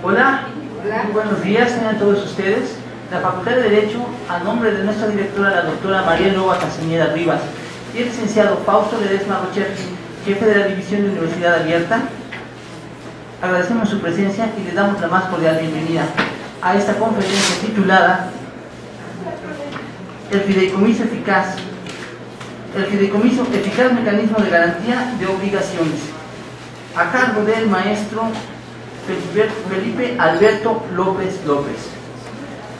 Hola. Hola. Muy buenos días, tengan todos ustedes. La Facultad de Derecho, a nombre de nuestra directora, la doctora María Loba Castañeda Rivas, y el licenciado Fausto Ledesma Rocher, jefe de la División de Universidad Abierta, agradecemos su presencia y le damos la más cordial bienvenida a esta conferencia titulada El fideicomiso eficaz. El fideicomiso eficaz mecanismo de garantía de obligaciones, a cargo del maestro Felipe Alberto López López,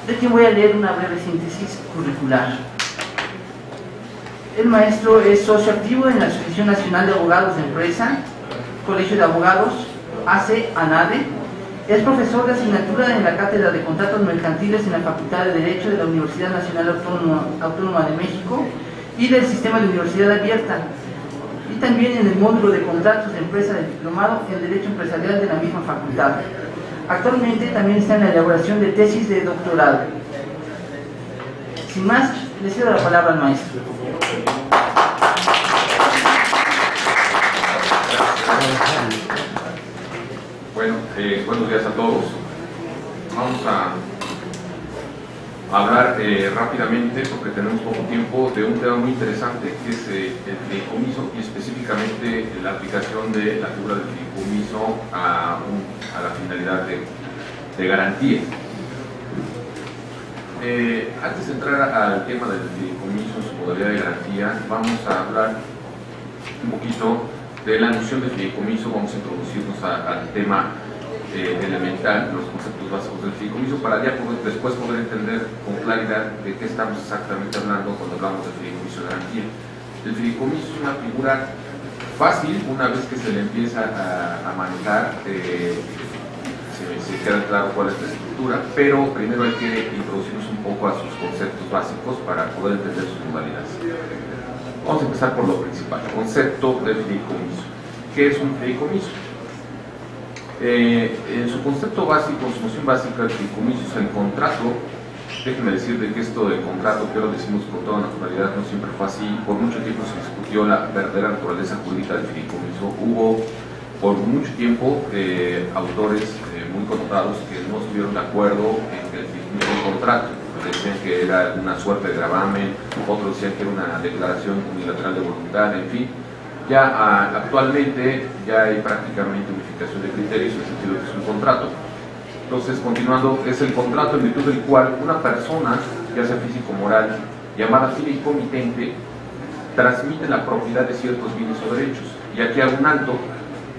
de quien voy a leer una breve síntesis curricular. El maestro es socio activo en la Asociación Nacional de Abogados de Empresa, Colegio de Abogados, AC-ANADE. Es profesor de asignatura en la Cátedra de Contratos Mercantiles en la Facultad de Derecho de la Universidad Nacional Autónoma de México y del Sistema de Universidad Abierta, y también en el módulo de contratos de empresa del diplomado en Derecho Empresarial de la misma facultad. Actualmente también está en la elaboración de tesis de doctorado. Sin más, le cedo la palabra al maestro. Bueno, buenos días a todos. Vamos a hablar rápidamente, porque tenemos poco tiempo, de un tema muy interesante que es el fideicomiso, y específicamente la aplicación de la figura del fideicomiso a la finalidad de garantía. Antes de entrar al tema del fideicomiso, su modalidad de garantía, vamos a hablar un poquito de la noción de fideicomiso. Vamos a introducirnos al tema elemental, los conceptos básicos del fideicomiso, para ya después poder entender con claridad de qué estamos exactamente hablando cuando hablamos del fideicomiso de garantía. El fideicomiso es una figura fácil. Una vez que se le empieza a manejar, se queda claro cuál es la estructura, pero primero hay que introducirnos un poco a sus conceptos básicos para poder entender sus modalidades. Vamos a empezar por lo principal, el concepto del fideicomiso. ¿Qué es un fideicomiso? En su concepto básico, en su noción básica, el fideicomiso es el contrato. Déjenme decir de que esto del contrato, que ahora decimos con toda naturalidad, no siempre fue así. Por mucho tiempo se discutió la verdadera naturaleza jurídica del fideicomiso. Hubo por mucho tiempo autores muy connotados que no estuvieron de acuerdo en que el fideicomiso era un contrato. Decían que era una suerte de gravamen, otros decían que era una declaración unilateral de voluntad, en fin. Ya actualmente ya hay prácticamente unificación de criterios en el sentido de que es un contrato. Entonces, continuando, es el contrato en virtud del cual una persona, ya sea físico o moral, llamada fideicomitente, transmite la propiedad de ciertos bienes o derechos. Y aquí hago un alto,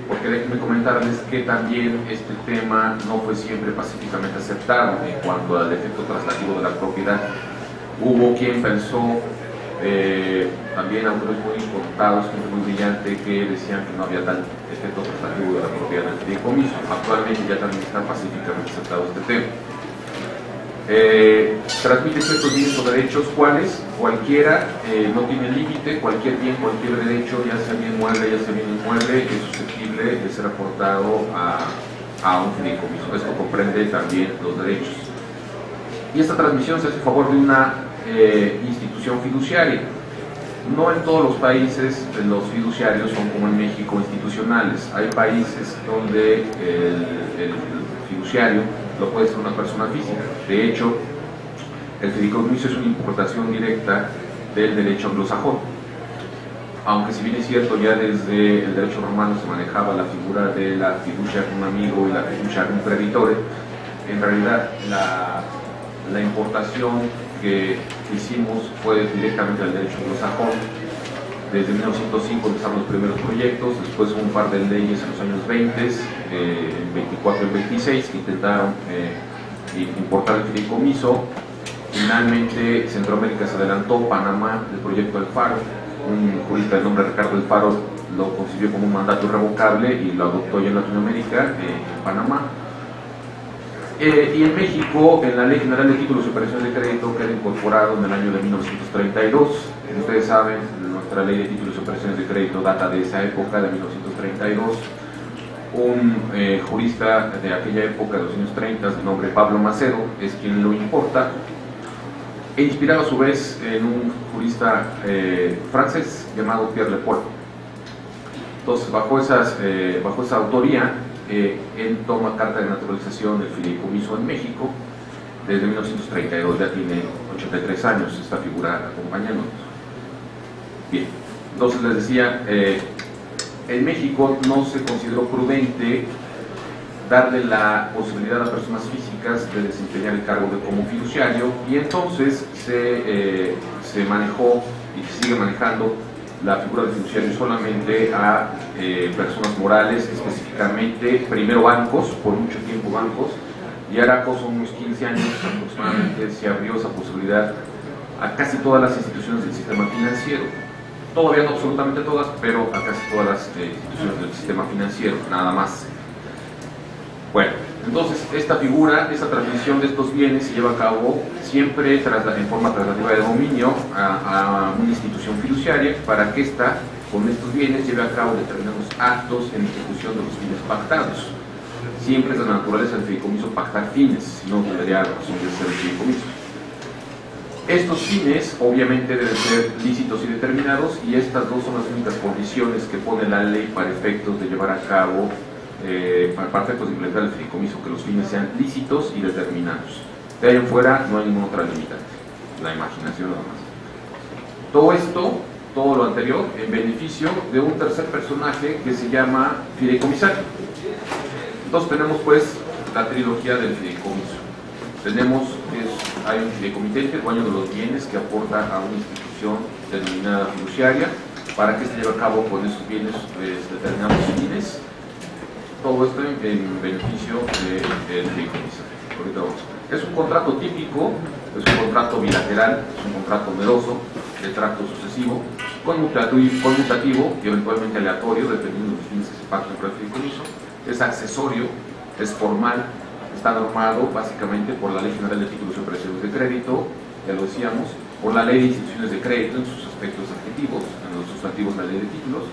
porque déjenme comentarles que también este tema no fue siempre pacíficamente aceptado en cuanto al efecto traslativo de la propiedad. Hubo quien pensó, también autores muy contados, gente muy brillante, que decían que no había tal efecto traslativo de la propiedad del fideicomiso. Actualmente ya también está pacíficamente aceptado este tema. Transmite ciertos bienes o derechos, ¿cuáles? Cualquiera, no tiene límite. Cualquier bien, cualquier derecho, ya sea bien mueble, ya sea bien inmueble, es susceptible de ser aportado a un fideicomiso. Esto comprende también los derechos. Y esta transmisión se hace a favor de una institución fiduciaria. No en todos los países los fiduciarios son como en México institucionales. Hay países donde el fiduciario lo puede ser una persona física. De hecho, el fideicomiso es una importación directa del derecho anglosajón. Aunque si bien es cierto, ya desde el derecho romano se manejaba la figura de la fiducia cum amigo y la fiducia cum creditore, en realidad la importación que hicimos fue directamente al derecho anglosajón. Desde 1905 empezaron los primeros proyectos, después hubo un par de leyes en los años 20, el 24 y el 26, que intentaron importar el fideicomiso. Finalmente Centroamérica se adelantó, Panamá, el proyecto del Faro. Un jurista de nombre Ricardo del Faro lo concibió como un mandato irrevocable y lo adoptó ya en Latinoamérica, en Panamá. Y en México, en la Ley General de Títulos y Operaciones de Crédito, queda incorporado en el año de 1932. Como ustedes saben, nuestra Ley de Títulos y Operaciones de Crédito data de esa época, de 1932. Un jurista de aquella época, de los años 30, de nombre Pablo Macedo, es quien lo importa, e inspirado a su vez en un jurista francés llamado Pierre Le Paul. Entonces, bajo esa autoría, él toma carta de naturalización del fideicomiso en México desde 1932, ya tiene 83 años esta figura acompañándonos. Bien, entonces les decía, en México no se consideró prudente darle la posibilidad a personas físicas de desempeñar el cargo de como fiduciario, y entonces se manejó y se sigue manejando la figura de fiduciario solamente a personas morales, específicamente primero bancos, por mucho tiempo bancos, y ahora con unos 15 años aproximadamente se abrió esa posibilidad a casi todas las instituciones del sistema financiero. Todavía no absolutamente todas, pero a casi todas las instituciones del sistema financiero, nada más. Bueno, entonces esta figura, esta transmisión de estos bienes se lleva a cabo siempre en forma traslativa de dominio a una institución fiduciaria para que ésta, con estos bienes, lleve a cabo determinados actos en ejecución de los fines pactados. Siempre es de la naturaleza del fideicomiso pactar fines, si no tendría razón de ser el fideicomiso. Estos fines obviamente deben ser lícitos y determinados, y estas dos son las únicas condiciones que pone la ley para efectos de llevar a cabo, para efectos de implementar el fideicomiso, que los fines sean lícitos y determinados. De ahí en fuera no hay ninguna otra limitante, la imaginación nada más. Todo esto, todo lo anterior, en beneficio de un tercer personaje que se llama fideicomisario. Entonces tenemos pues la trilogía del fideicomiso. Hay un fideicomitente, dueño de los bienes, que aporta a una institución denominada fiduciaria para que se lleve a cabo con esos bienes determinados fines. Todo esto en beneficio del fideicomiso. Es un contrato típico, es un contrato bilateral, es un contrato oneroso, de trato sucesivo, conmutativo y eventualmente aleatorio, dependiendo de los fines que se pacten por el fideicomiso. Es accesorio, es formal, está normado básicamente por la Ley General de Títulos y Operaciones de Crédito, ya lo decíamos, por la Ley de Instituciones de Crédito en sus aspectos adjetivos, en los sustantivos de la Ley de Títulos.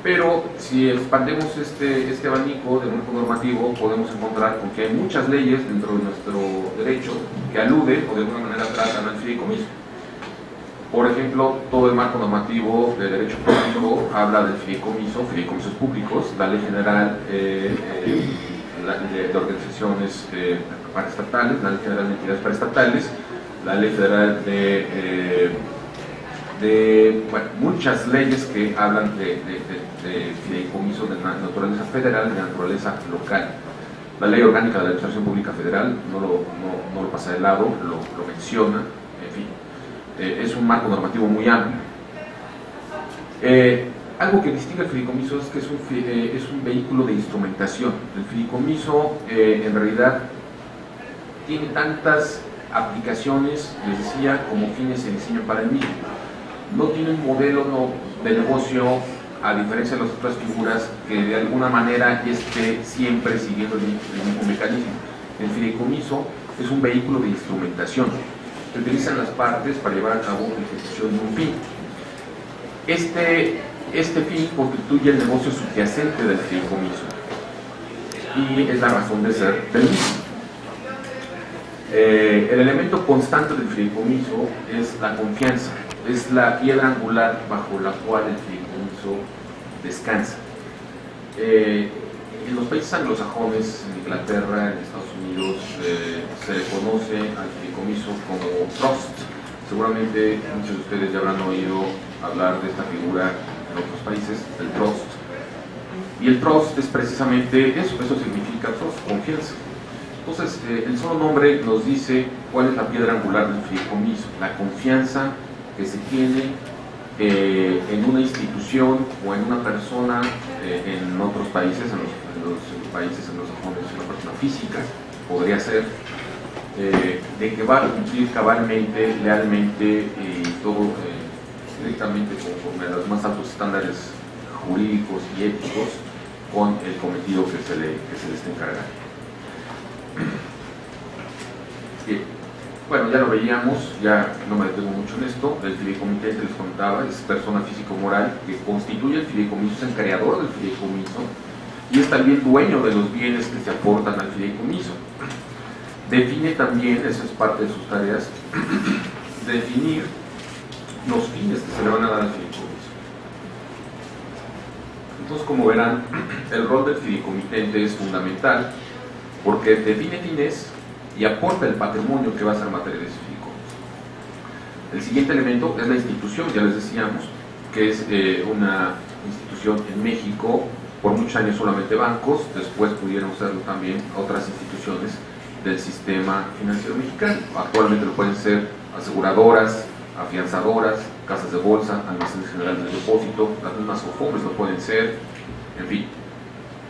Pero si expandemos este abanico de marco normativo, podemos encontrar con que hay muchas leyes dentro de nuestro derecho que aluden o de alguna manera tratan al fideicomiso. Por ejemplo, todo el marco normativo de derecho público habla del fideicomisos públicos, la Ley General de organizaciones paraestatales, la Ley General de entidades paraestatales, la Ley Federal muchas leyes que hablan de fideicomiso de naturaleza federal y de naturaleza local. La Ley Orgánica de la Administración Pública Federal no lo pasa de lado, lo menciona, en fin. Es un marco normativo muy amplio. Algo que distingue al fideicomiso es que es un vehículo de instrumentación. El fideicomiso en realidad tiene tantas aplicaciones, les decía, como fines se diseñan para el mismo. No tiene un modelo de negocio, a diferencia de las otras figuras, que de alguna manera esté siempre siguiendo el mismo mecanismo. El fideicomiso es un vehículo de instrumentación. Se utilizan las partes para llevar a cabo la ejecución de un fin. Este fin constituye el negocio subyacente del fideicomiso y es la razón de ser del mismo. El elemento constante del fideicomiso es la confianza, es la piedra angular bajo la cual el fideicomiso descansa. En los países anglosajones, en Inglaterra, en Estados Unidos, se le conoce al fideicomiso como trust. Seguramente muchos de ustedes ya habrán oído hablar de esta figura en otros países, del trust. Y el trust es precisamente eso significa trust, confianza. Entonces, el solo nombre nos dice cuál es la piedra angular del fideicomiso, la confianza que se tiene en una institución o en una persona, en otros países, en los países anglosajones, una persona física, podría ser, de que va a cumplir cabalmente, lealmente y todo directamente conforme a los más altos estándares jurídicos y éticos con el cometido que se le está encargando. Bien. Bueno, ya lo veíamos, ya no me detengo mucho en esto. El fideicomitente, les contaba, es persona físico-moral que constituye el fideicomiso, es el creador del fideicomiso y es también dueño de los bienes que se aportan al fideicomiso. Define también, esa es parte de sus tareas, definir los fines que se le van a dar al fideicomiso. Entonces, como verán, el rol del fideicomitente es fundamental porque define fines y aporta el patrimonio que va a ser materia de ese fideicomiso. El siguiente elemento es la institución, ya les decíamos, que es una institución en México, por muchos años solamente bancos, después pudieron serlo también otras instituciones del sistema financiero mexicano. Actualmente lo pueden ser aseguradoras, afianzadoras, casas de bolsa, almacenes generales de depósito, las mismas OFOMES lo pueden ser, en fin,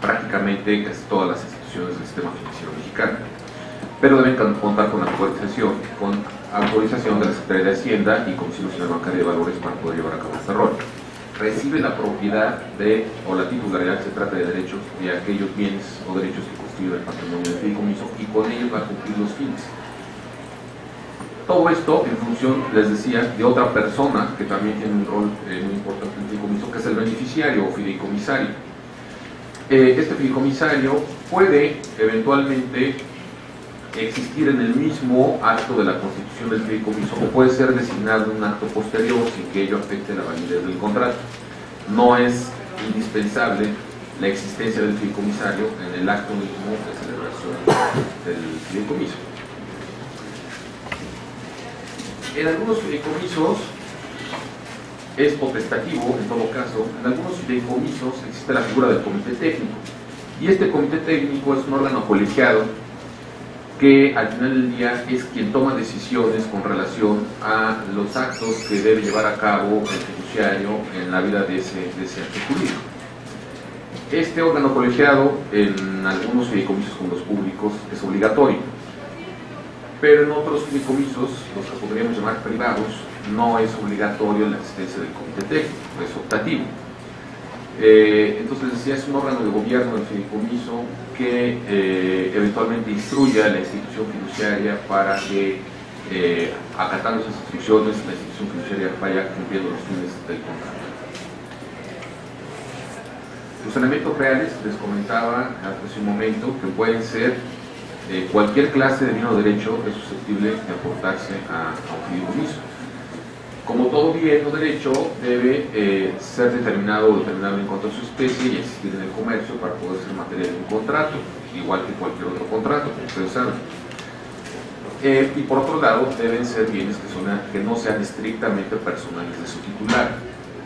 prácticamente casi todas las instituciones del sistema financiero mexicano. Pero deben contar con autorización de la Secretaría de Hacienda y Comisión Nacional Bancaria de Valores para poder llevar a cabo este rol. Recibe la propiedad o la titularidad, se trata de derechos, de aquellos bienes o derechos que constituyen el patrimonio del fideicomiso, y con ellos va a cumplir los fines. Todo esto en función, les decía, de otra persona que también tiene un rol muy importante en el fideicomiso, que es el beneficiario o fideicomisario. Este fideicomisario puede eventualmente existir en el mismo acto de la constitución del fideicomiso o puede ser designado en un acto posterior sin que ello afecte la validez del contrato. No es indispensable la existencia del fideicomisario en el acto mismo de celebración del fideicomiso. En algunos fideicomisos es potestativo, en todo caso, en algunos fideicomisos existe la figura del comité técnico, y este comité técnico es un órgano colegiado que al final del día es quien toma decisiones con relación a los actos que debe llevar a cabo el fiduciario en la vida de ese ente jurídico. Este órgano colegiado en algunos fideicomisos como los públicos es obligatorio, pero en otros fideicomisos, los que podríamos llamar privados, no es obligatorio la existencia del comité técnico, es optativo. Entonces, les decía, es un órgano de gobierno del fideicomiso que eventualmente instruye a la institución fiduciaria para que, acatando esas instrucciones, la institución fiduciaria vaya cumpliendo los fines del contrato. Los elementos reales, les comentaba hace un momento, que pueden ser cualquier clase de bien o derecho es susceptible de aportarse a un fideicomiso. Como todo bien o derecho, debe ser determinado o determinable en cuanto a su especie y existir en el comercio para poder ser materia de un contrato, igual que cualquier otro contrato, como ustedes saben. Y por otro lado, deben ser bienes que no sean estrictamente personales de su titular.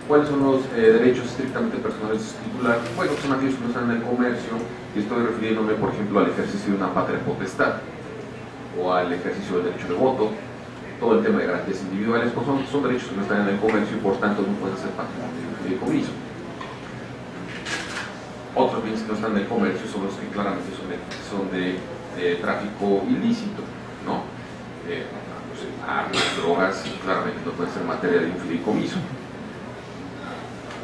¿Cuáles son los derechos estrictamente personales de su titular? Bueno, son aquellos que no están en el comercio, y estoy refiriéndome, por ejemplo, al ejercicio de una patria potestad o al ejercicio del derecho de voto. Todo el tema de garantías individuales, pues son derechos que no están en el comercio y por tanto no pueden ser patrimonio de un fideicomiso. Otros bienes que no están en el comercio son los que claramente son de tráfico ilícito, ¿no? Armas, drogas, claramente no pueden ser materia de un fideicomiso.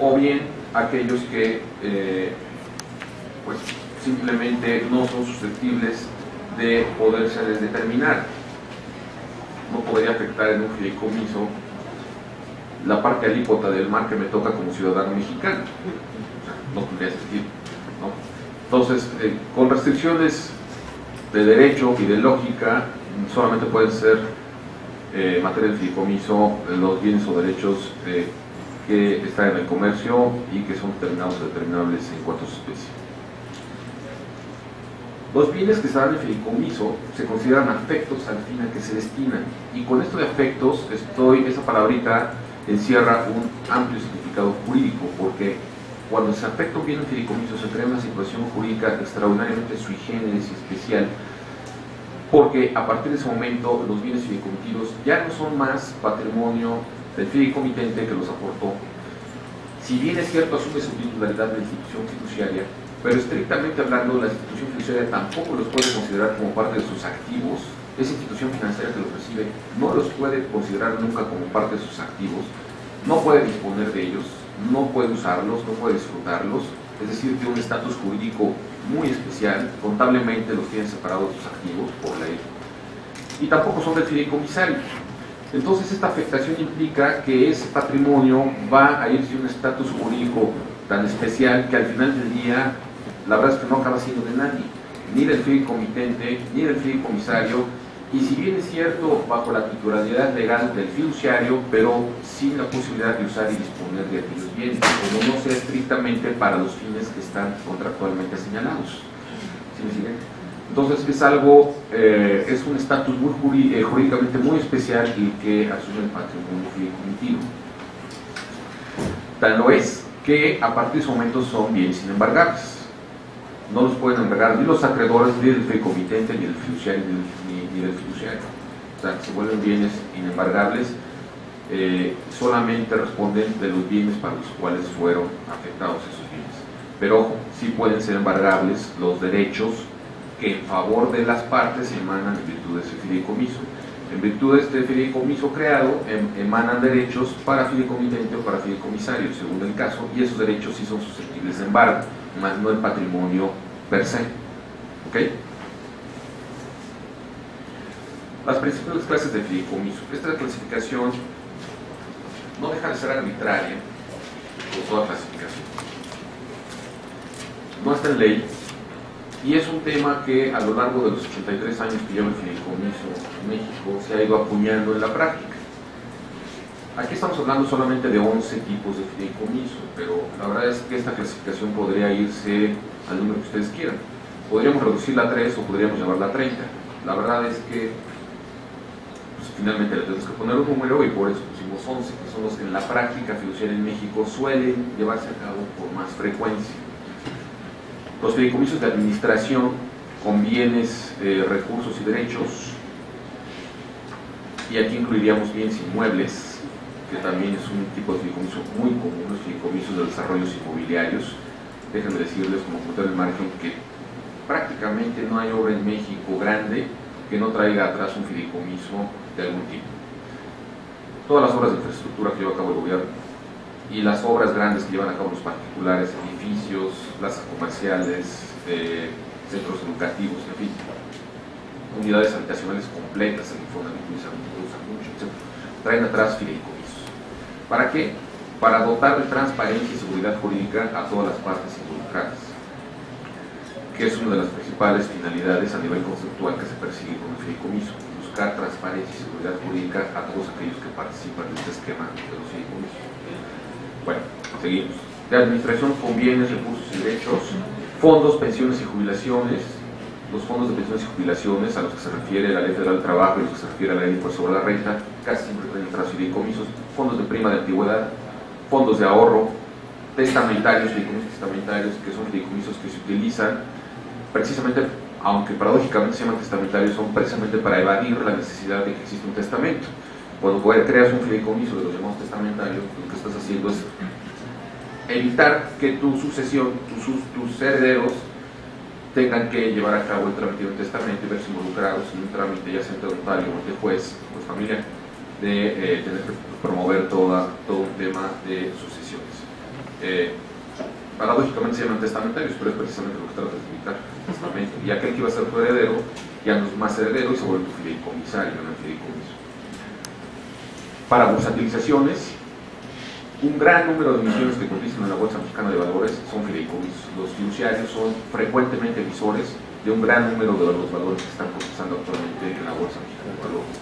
O bien aquellos que pues simplemente no son susceptibles de poderse determinar. No podría afectar en un fideicomiso la parte alícuota del mar que me toca como ciudadano mexicano. O sea, no tendría sentido, ¿no? Entonces, con restricciones de derecho y de lógica, solamente pueden ser materia del fideicomiso los bienes o derechos que están en el comercio y que son determinados o determinables en cuanto a su especie. Los bienes que se dan en fideicomiso se consideran afectos al fin a que se destinan, y con esto de afectos, esa palabrita encierra un amplio significado jurídico, porque cuando se afecta un bien en fideicomiso se crea una situación jurídica extraordinariamente sui generis y especial, porque a partir de ese momento los bienes fideicomitarios ya no son más patrimonio del fideicomitente que los aportó. Si bien es cierto, asume su titularidad de la institución fiduciaria, pero estrictamente hablando, la institución fiduciaria tampoco los puede considerar como parte de sus activos. Esa institución financiera que los recibe no los puede considerar nunca como parte de sus activos, no puede disponer de ellos, no puede usarlos, no puede disfrutarlos, es decir, tiene un estatus jurídico muy especial, contablemente los tienen separados de sus activos por ley, y tampoco son del fideicomisario. Entonces esta afectación implica que ese patrimonio va a irse a un estatus jurídico tan especial que al final del día la verdad es que no acaba siendo de nadie, ni del fideicomitente, ni del fideicomisario, Y si bien es cierto, bajo la titularidad legal del fiduciario, pero sin la posibilidad de usar y disponer de aquellos bienes, como no sea estrictamente para los fines que están contractualmente señalados. ¿Sí me siguen? Entonces es algo, es un estatus muy jurídicamente muy especial el que asume el patrimonio fideicomitino. Tal lo es que a partir de ese momento son bienes inembargables. No los pueden embargar ni los acreedores, ni del fideicomitente, ni del fiduciario, ni del fiduciario. O sea, se vuelven bienes inembargables, solamente responden de los bienes para los cuales fueron afectados esos bienes. Pero ojo, sí pueden ser embargables los derechos que en favor de las partes emanan en virtud de ese fideicomiso. En virtud de este fideicomiso creado, emanan derechos para fideicomitente o para fideicomisario, según el caso, y esos derechos sí son susceptibles de embargo, más no el patrimonio per se. ¿Ok? Las principales clases de fideicomiso. Esta clasificación no deja de ser arbitraria, como toda clasificación. No está en ley, y es un tema que a lo largo de los 83 años que lleva el fideicomiso en México se ha ido acuñando en la práctica. Aquí estamos hablando solamente de 11 tipos de fideicomiso, pero la verdad es que esta clasificación podría irse al número que ustedes quieran. Podríamos reducirla a 3 o podríamos llevarla a 30. La verdad es que pues, finalmente le tenemos que poner un número y por eso pusimos 11, que son los que en la práctica fiduciaria en México suelen llevarse a cabo con más frecuencia. Los fideicomisos de administración con bienes, recursos y derechos, y aquí incluiríamos bienes inmuebles, que también es un tipo de fideicomiso muy común, los fideicomisos de desarrollos inmobiliarios. Déjenme decirles, como punto del margen, que prácticamente no hay obra en México grande que no traiga atrás un fideicomiso de algún tipo. Todas las obras de infraestructura que lleva a cabo el gobierno y las obras grandes que llevan a cabo los particulares, edificios, plazas comerciales, centros educativos, en fin, unidades habitacionales completas, el Infonavit usa mucho, etc. Traen atrás fideicomisos. ¿Para qué? Para dotar de transparencia y seguridad jurídica a todas las partes involucradas, que es una de las principales finalidades a nivel conceptual que se persigue con el fideicomiso: buscar transparencia y seguridad jurídica a todos aquellos que participan en este esquema de los fideicomisos. Bueno, seguimos. De administración con bienes, recursos y derechos, fondos, pensiones y jubilaciones. Los fondos de pensiones y jubilaciones a los que se refiere la Ley Federal del Trabajo y a los que se refiere a la Ley de Impuesto sobre la Renta, casi siempre traen atrás fideicomisos. Fondos de prima de antigüedad, fondos de ahorro, testamentarios, fideicomisos testamentarios, que son fideicomisos que se utilizan precisamente, aunque paradójicamente se llaman testamentarios, son precisamente para evadir la necesidad de que exista un testamento. Cuando creas un fideicomiso de los llamados testamentarios, lo que estás haciendo es evitar que tu sucesión, tus herederos, tengan que llevar a cabo el trámite de un testamento y verse involucrados en un trámite, ya sea ante notario o ante juez o familia, de tener que promover todo un tema de sucesiones. Paradójicamente se llaman testamentarios, pero es precisamente lo que trata de evitar el testamento. Y aquel que iba a ser tu heredero ya no es más heredero y se vuelve tu fideicomisario, no el fideicomiso. Para bursatilizaciones, un gran número de emisiones que cotizan en la Bolsa Mexicana de Valores son fideicomisos. Los fiduciarios son frecuentemente emisores de un gran número de los valores que están cotizando actualmente en la Bolsa Mexicana de Valores.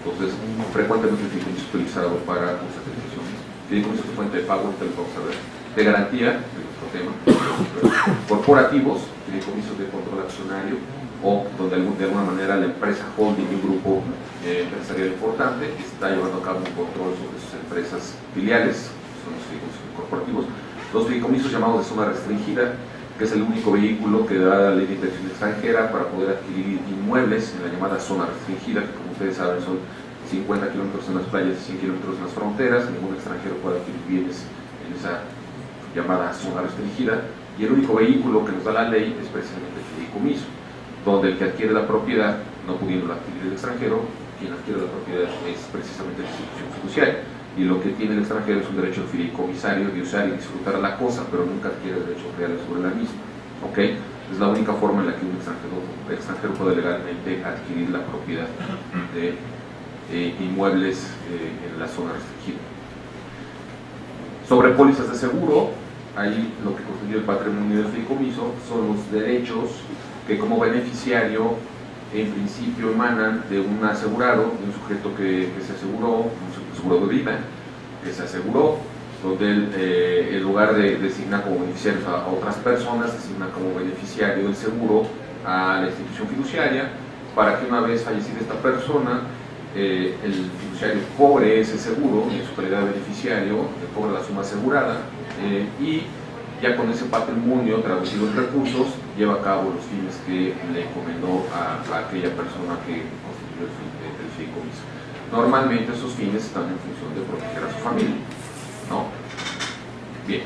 Entonces, frecuentemente el fideicomiso es utilizado para bursatilizaciones. Fideicomisos de fuente de pago, ahorita lo vamos a ver. De garantía, de nuestro tema. Corporativos, fideicomisos de control accionario, o donde de alguna manera la empresa holding, un grupo empresarial importante, está llevando a cabo un control sobre sus empresas filiales, son los fideicomisos corporativos. Los fideicomisos llamados de zona restringida, que es el único vehículo que da la ley de inversión extranjera para poder adquirir inmuebles en la llamada zona restringida, que como ustedes saben son 50 kilómetros en las playas y 100 kilómetros en las fronteras. Ningún extranjero puede adquirir bienes en esa llamada zona restringida, y el único vehículo que nos da la ley es precisamente el fideicomiso, donde el que adquiere la propiedad, no pudiendo adquirir el extranjero, quien adquiere la propiedad es precisamente la institución fiduciaria, y lo que tiene el extranjero es un derecho fiduciario de usar y disfrutar la cosa, pero nunca adquiere derechos reales sobre la misma. ¿Okay? Es la única forma en la que un extranjero puede legalmente adquirir la propiedad de inmuebles en la zona restringida. Sobre pólizas de seguro, ahí lo que constituye el patrimonio del fideicomiso son los derechos que como beneficiario en principio emanan de un asegurado, de un sujeto que se aseguró, un seguro de vida, que se aseguró, donde él, en lugar de designar como beneficiarios a otras personas, designa como beneficiario del seguro a la institución fiduciaria, para que una vez fallecida esta persona, el fiduciario cobre ese seguro en su calidad de beneficiario, le cobre la suma asegurada, y ya con ese patrimonio traducido en recursos, lleva a cabo los fines que le encomendó a aquella persona que constituyó el fideicomiso. Normalmente esos fines están en función de proteger a su familia, ¿no? Bien.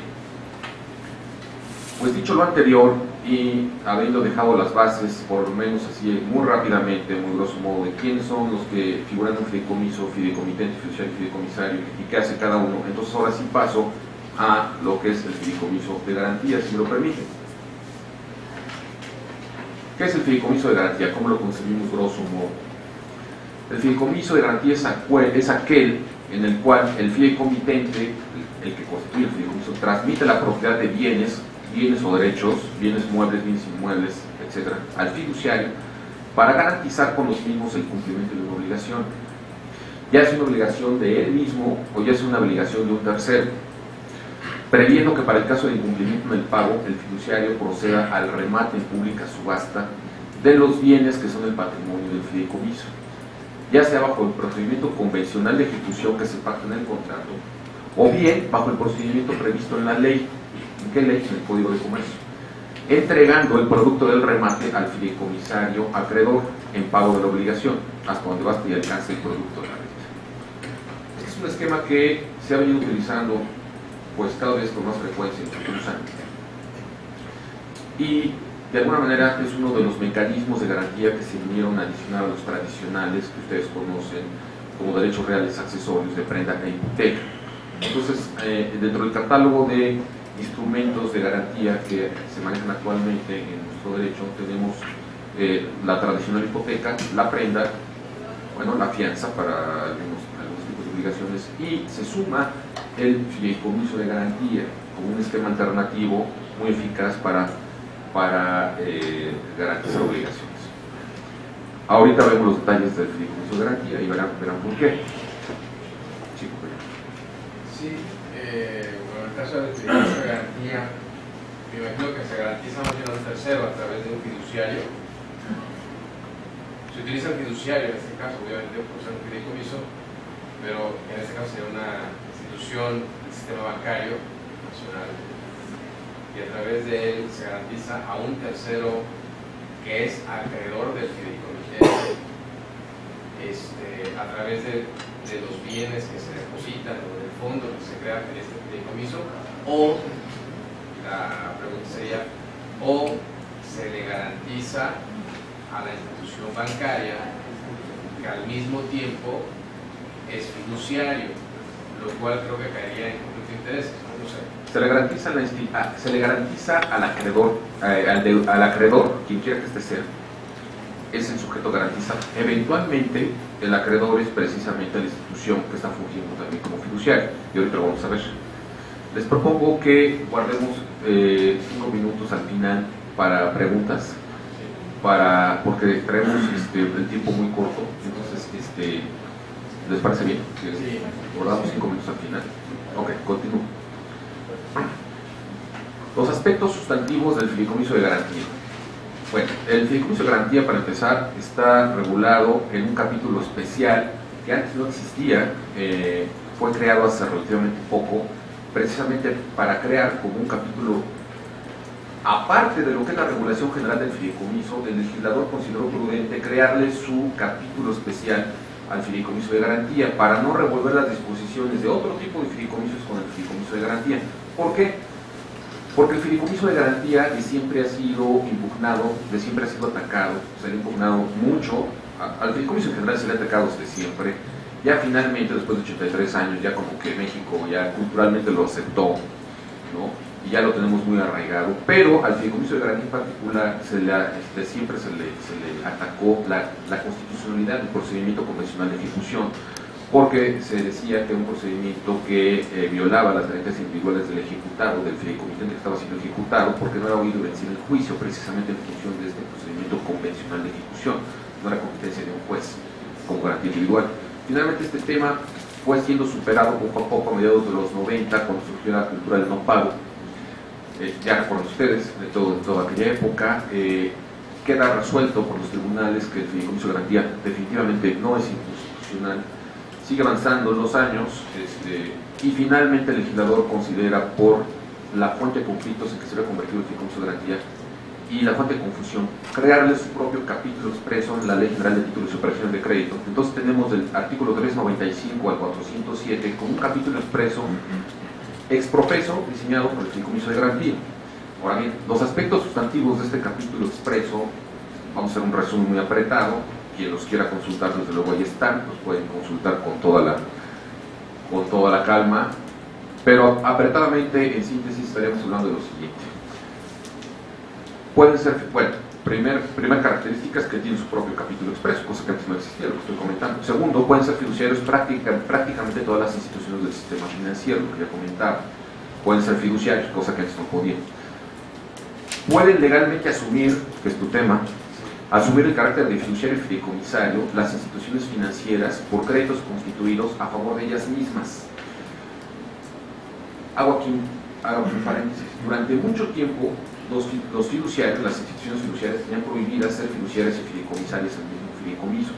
Pues dicho lo anterior, y habiendo dejado las bases, por lo menos así muy rápidamente, muy grosso modo, de quiénes son los que figuran en un fideicomiso, fideicomitente, fiduciario y fideicomisario, y qué hace cada uno, entonces ahora sí paso a lo que es el fideicomiso de garantía, si me lo permiten. ¿Qué es el fideicomiso de garantía? ¿Cómo lo concebimos grosso modo? El fideicomiso de garantía es aquel en el cual el fideicomitente, el que constituye el fideicomiso, transmite la propiedad de bienes o derechos, bienes muebles, bienes inmuebles, etc., al fiduciario, para garantizar con los mismos el cumplimiento de una obligación. Ya es una obligación de él mismo o ya es una obligación de un tercero, previendo que para el caso de incumplimiento en el pago, el fiduciario proceda al remate en pública subasta de los bienes que son el patrimonio del fideicomiso, ya sea bajo el procedimiento convencional de ejecución que se pacta en el contrato, o bien bajo el procedimiento previsto en la ley. ¿En qué ley? En el Código de Comercio, entregando el producto del remate al fideicomisario acreedor en pago de la obligación, hasta donde basta y alcance el producto de la renta. Este es un esquema que se ha venido utilizando pues cada vez con más frecuencia en los últimos años, y de alguna manera es uno de los mecanismos de garantía que se vinieron a adicionar a los tradicionales que ustedes conocen como derechos reales accesorios de prenda e hipoteca. Entonces, dentro del catálogo de instrumentos de garantía que se manejan actualmente en nuestro derecho, tenemos la tradicional hipoteca, la prenda, bueno, la fianza para algunos tipos de obligaciones, y se suma el fideicomiso de garantía como un esquema alternativo muy eficaz para garantizar obligaciones. Ahorita vemos los detalles del fideicomiso de garantía y verán por qué. Sí, bueno, en el caso del fideicomiso de garantía, me imagino que se garantiza más bien a un tercero a través de un fiduciario. Se utiliza el fiduciario en este caso, obviamente por ser un fideicomiso, pero en este caso sería una institución del sistema bancario nacional, y a través de él se garantiza a un tercero que es acreedor del fideicomitente, a través de los bienes que se depositan o del fondo que se crea en este fideicomiso, o la pregunta sería, o se le garantiza a la institución bancaria que al mismo tiempo es fiduciario, lo cual creo que caería en conflicto de intereses, no sé. Se le garantiza al acreedor, al acreedor, quien quiera que este sea, es el sujeto garantizado. Eventualmente, el acreedor es precisamente la institución que está fungiendo también como fiduciario, y ahorita lo vamos a ver. Les propongo que guardemos 5 minutos al final para preguntas, porque traemos el tiempo muy corto, entonces, ¿les parece bien? Sí. Guardamos 5 minutos al final. Ok, continúo. Los aspectos sustantivos del fideicomiso de garantía. Bueno, el fideicomiso de garantía, para empezar, está regulado en un capítulo especial que antes no existía, fue creado hace relativamente poco, precisamente para crear como un capítulo, aparte de lo que es la regulación general del fideicomiso, el legislador consideró prudente crearle su capítulo especial al fideicomiso de garantía, para no revolver las disposiciones de otro tipo de fideicomisos con el fideicomiso de garantía. ¿Por qué? Porque el fideicomiso de garantía, que siempre ha sido impugnado, que siempre ha sido atacado, se le ha impugnado mucho, al fideicomiso en general se le ha atacado desde siempre. Ya finalmente, después de 83 años, ya como que México ya culturalmente lo aceptó, ¿no? Y ya lo tenemos muy arraigado, pero al fideicomiso de garantía en particular siempre se le atacó la constitucionalidad del procedimiento convencional de ejecución, porque se decía que era un procedimiento que violaba las garantías individuales del ejecutado, del fideicomitente que estaba siendo ejecutado, porque no era oído y vencido el juicio, precisamente en función de este procedimiento convencional de ejecución. no era competencia de un juez como garantía individual. Finalmente este tema fue siendo superado poco a poco a mediados de los 90 cuando surgió la cultura del no pago. Ya recuerdan ustedes, de toda aquella época, queda resuelto por los tribunales que el fideicomiso de garantía definitivamente no es inconstitucional. Sigue avanzando en los años y finalmente el legislador considera por la fuente de conflictos en que se ve convertido el fideicomiso de garantía y la fuente de confusión, crearle su propio capítulo expreso en la Ley General de Títulos y Operaciones de Crédito. Entonces tenemos del artículo 395 al 407 con un capítulo expreso exprofeso diseñado por el fideicomiso de garantía. Ahora bien, los aspectos sustantivos de este capítulo expreso, vamos a hacer un resumen muy apretado. Quien los quiera consultar, desde luego ahí están, los pueden consultar con toda la calma, pero apretadamente, en síntesis, estaríamos hablando de lo siguiente. Pueden ser, bueno, primera característica es que tienen su propio capítulo expreso, cosa que antes no existía, lo que estoy comentando. Segundo, pueden ser fiduciarios prácticamente todas las instituciones del sistema financiero, lo que ya comentaba. Pueden ser fiduciarios, cosa que antes no podían. Pueden legalmente asumir, que es tu tema, asumir el carácter de fiduciario y fideicomisario las instituciones financieras por créditos constituidos a favor de ellas mismas. Hago aquí un paréntesis. Durante mucho tiempo, los fiduciarios, las instituciones fiduciarias, tenían prohibidas ser fiduciarias y fideicomisarias en el mismo fideicomiso.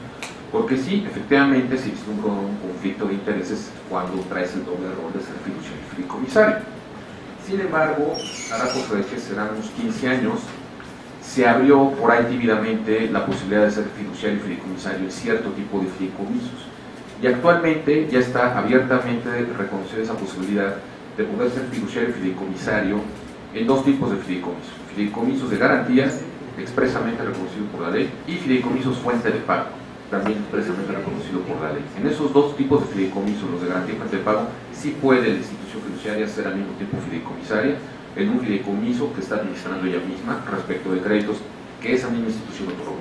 Porque sí, efectivamente, se existe un conflicto de intereses cuando traes el doble rol de ser fiduciario y fideicomisario. Sin embargo, hará cosa de que serán unos 15 años, se abrió por ahí tímidamente la posibilidad de ser fiduciario y fideicomisario en cierto tipo de fideicomisos. Y actualmente ya está abiertamente reconocida esa posibilidad de poder ser fiduciario y fideicomisario en dos tipos de fideicomisos. Fideicomisos de garantía, expresamente reconocidos por la ley, y fideicomisos fuente de pago, también expresamente reconocido por la ley. En esos dos tipos de fideicomisos, los de garantía y fuente de pago, sí puede la institución fiduciaria ser al mismo tiempo fideicomisaria en un fideicomiso que está administrando ella misma respecto de créditos que esa misma institución otorgó.